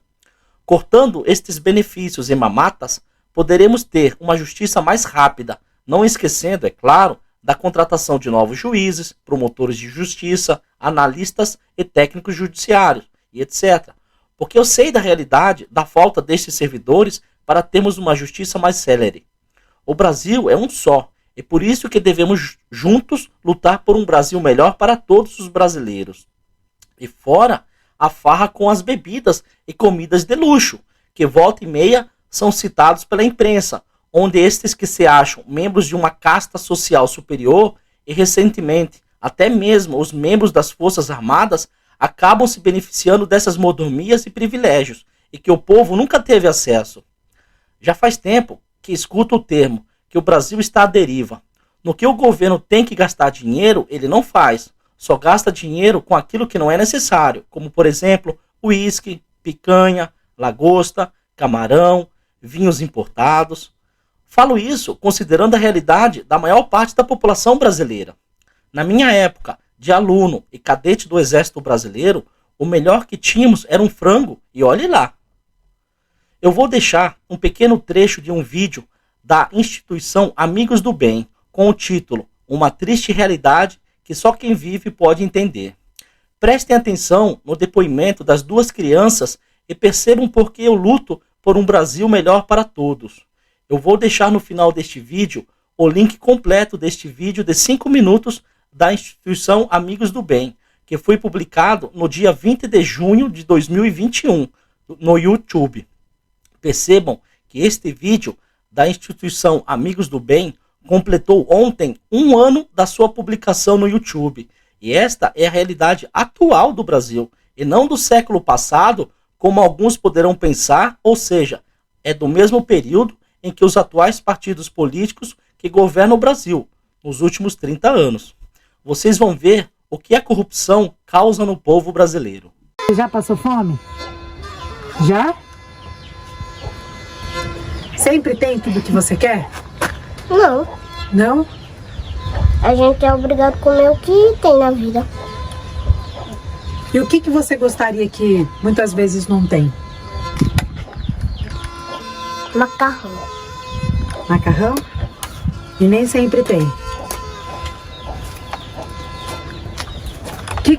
Cortando estes benefícios e mamatas, poderemos ter uma justiça mais rápida, não esquecendo, é claro, da contratação de novos juízes, promotores de justiça, analistas e técnicos judiciários, e etc. Porque eu sei da realidade da falta destes servidores para termos uma justiça mais célere. O Brasil é um só, e por isso que devemos juntos lutar por um Brasil melhor para todos os brasileiros. E fora a farra com as bebidas e comidas de luxo, que volta e meia são citados pela imprensa, onde estes que se acham membros de uma casta social superior e recentemente até mesmo os membros das Forças Armadas acabam se beneficiando dessas mordomias e privilégios e que o povo nunca teve acesso. Já faz tempo que escuto o termo que o Brasil está à deriva. No que o governo tem que gastar dinheiro, ele não faz. Só gasta dinheiro com aquilo que não é necessário, como por exemplo, uísque, picanha, lagosta, camarão, vinhos importados. Falo isso considerando a realidade da maior parte da população brasileira. Na minha época de aluno e cadete do Exército Brasileiro, o melhor que tínhamos era um frango, e olhe lá. Eu vou deixar um pequeno trecho de um vídeo da instituição Amigos do Bem, com o título Uma Triste Realidade que só quem vive pode entender. Prestem atenção no depoimento das duas crianças e percebam por que eu luto por um Brasil melhor para todos. Eu vou deixar no final deste vídeo o link completo deste vídeo de 5 minutos da instituição Amigos do Bem, que foi publicado no dia 20 de junho de 2021 no YouTube. Percebam que este vídeo da instituição Amigos do Bem completou ontem 1 ano da sua publicação no YouTube. E esta é a realidade atual do Brasil, e não do século passado, como alguns poderão pensar, ou seja, é do mesmo período em que os atuais partidos políticos que governam o Brasil, nos últimos 30 anos. Vocês vão ver o que a corrupção causa no povo brasileiro. Você já passou fome? Já? Sempre tem tudo que você quer? Não. Não? A gente é obrigado a comer o que tem na vida. E o que você gostaria que muitas vezes não tem? Macarrão. Macarrão? E nem sempre tem. O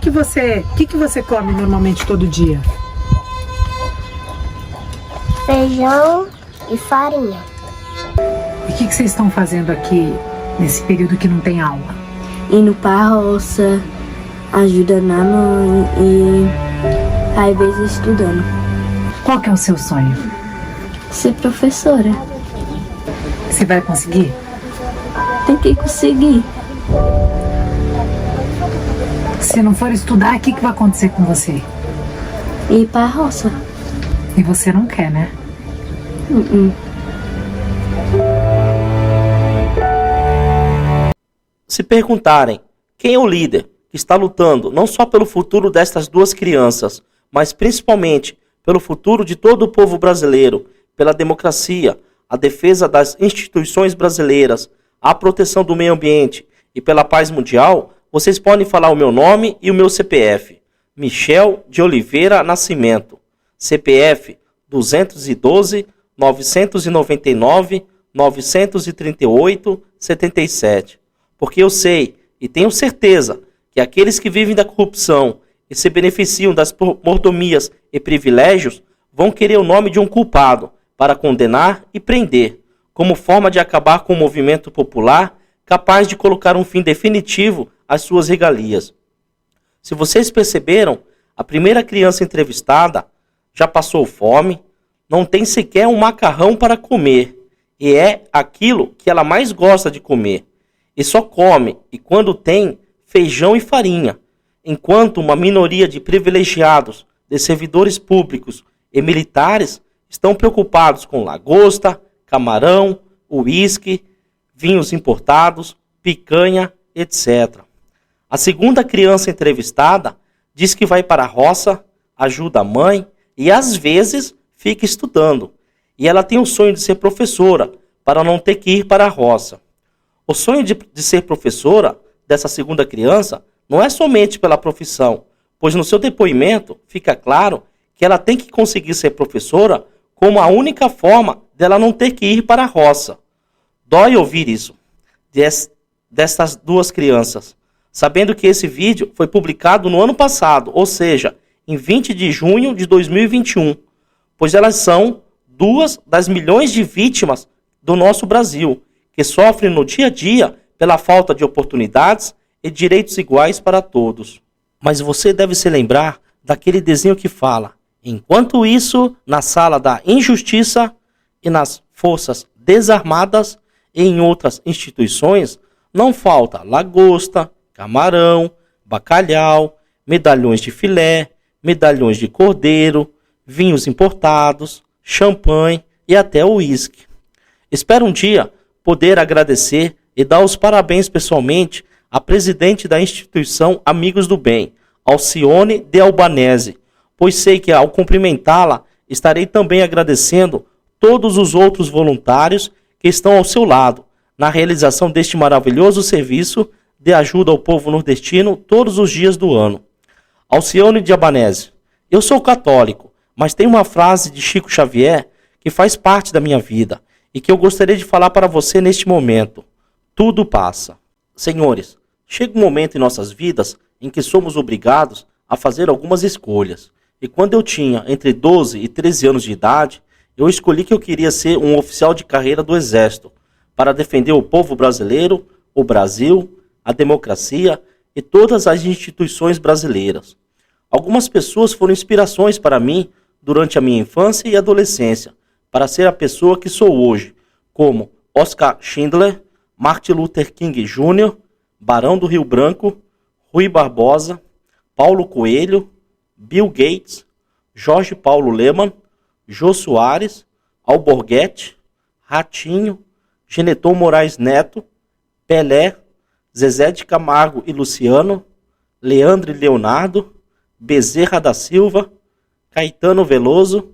que você come normalmente todo dia? Feijão e farinha. E o que vocês estão fazendo aqui nesse período que não tem aula? Indo pra roça, ajuda na mãe e às vezes estudando. Qual que é o seu sonho? Ser professora. Você vai conseguir? Tem que conseguir. Se não for estudar, o que vai acontecer com você? Ir pra roça. E você não quer, né? Se perguntarem quem é o líder que está lutando não só pelo futuro destas duas crianças, mas principalmente pelo futuro de todo o povo brasileiro, pela democracia, a defesa das instituições brasileiras, a proteção do meio ambiente e pela paz mundial, vocês podem falar o meu nome e o meu CPF. Michel de Oliveira Nascimento. CPF 212 999 938 77. Porque eu sei e tenho certeza que aqueles que vivem da corrupção e se beneficiam das mordomias e privilégios vão querer o nome de um culpado para condenar e prender, como forma de acabar com o movimento popular capaz de colocar um fim definitivo às suas regalias. Se vocês perceberam, a primeira criança entrevistada já passou fome, não tem sequer um macarrão para comer, e é aquilo que ela mais gosta de comer. E só come, e quando tem, feijão e farinha, enquanto uma minoria de privilegiados, de servidores públicos e militares estão preocupados com lagosta, camarão, uísque, vinhos importados, picanha, etc. A segunda criança entrevistada diz que vai para a roça, ajuda a mãe e às vezes fica estudando. E ela tem o sonho de ser professora para não ter que ir para a roça. O sonho de ser professora dessa segunda criança não é somente pela profissão, pois no seu depoimento fica claro que ela tem que conseguir ser professora como a única forma dela não ter que ir para a roça. Dói ouvir isso dessas duas crianças, sabendo que esse vídeo foi publicado no ano passado, ou seja, em 20 de junho de 2021, pois elas são duas das milhões de vítimas do nosso Brasil, que sofrem no dia a dia pela falta de oportunidades e direitos iguais para todos. Mas você deve se lembrar daquele desenho que fala: enquanto isso, na sala da injustiça e nas forças desarmadas e em outras instituições, não falta lagosta, camarão, bacalhau, medalhões de filé, medalhões de cordeiro, vinhos importados, champanhe e até uísque. Espero um dia poder agradecer e dar os parabéns pessoalmente à presidente da instituição Amigos do Bem, Alcione de Albanese, pois sei que ao cumprimentá-la estarei também agradecendo todos os outros voluntários que estão ao seu lado na realização deste maravilhoso serviço de ajuda ao povo nordestino todos os dias do ano. Alcione de Albanese: eu sou católico, mas tem uma frase de Chico Xavier que faz parte da minha vida e que eu gostaria de falar para você neste momento. Tudo passa. Senhores, chega um momento em nossas vidas em que somos obrigados a fazer algumas escolhas. E quando eu tinha entre 12 e 13 anos de idade, eu escolhi que eu queria ser um oficial de carreira do Exército, para defender o povo brasileiro, o Brasil, a democracia e todas as instituições brasileiras. Algumas pessoas foram inspirações para mim durante a minha infância e adolescência, para ser a pessoa que sou hoje, como Oscar Schindler, Martin Luther King Jr., Barão do Rio Branco, Rui Barbosa, Paulo Coelho, Bill Gates, Jorge Paulo Lemann, Jô Soares, Alborguete, Ratinho, Geneton Moraes Neto, Pelé, Zezé de Camargo e Luciano, Leandro e Leonardo, Bezerra da Silva, Caetano Veloso,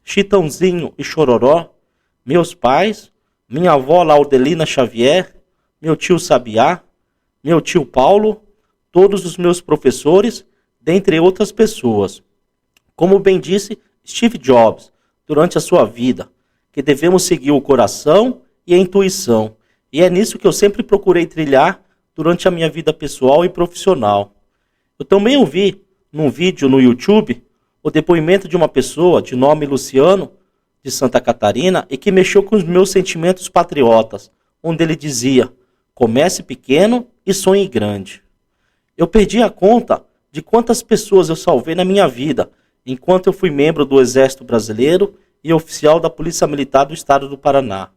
Chitãozinho e Chororó, meus pais, minha avó Laudelina Xavier, meu tio Sabiá, meu tio Paulo, todos os meus professores, dentre outras pessoas. Como bem disse Steve Jobs durante a sua vida, que devemos seguir o coração e a intuição. E é nisso que eu sempre procurei trilhar durante a minha vida pessoal e profissional. Eu também ouvi, num vídeo no YouTube, o depoimento de uma pessoa de nome Luciano, de Santa Catarina, e que mexeu com os meus sentimentos patriotas, onde ele dizia: comece pequeno e sonhe grande. Eu perdi a conta de quantas pessoas eu salvei na minha vida, enquanto eu fui membro do Exército Brasileiro e oficial da Polícia Militar do Estado do Paraná.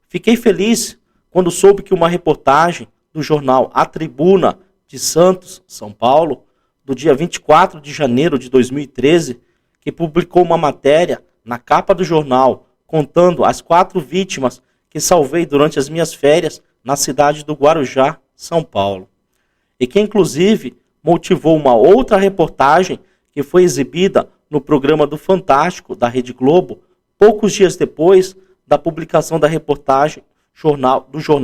Fiquei feliz quando soube que uma reportagem do jornal A Tribuna de Santos, São Paulo, do dia 24 de janeiro de 2013, que publicou uma matéria na capa do jornal contando as 4 vítimas que salvei durante as minhas férias na cidade do Guarujá, São Paulo. E que inclusive motivou uma outra reportagem que foi exibida no programa do Fantástico da Rede Globo, poucos dias depois da publicação da reportagem do jornal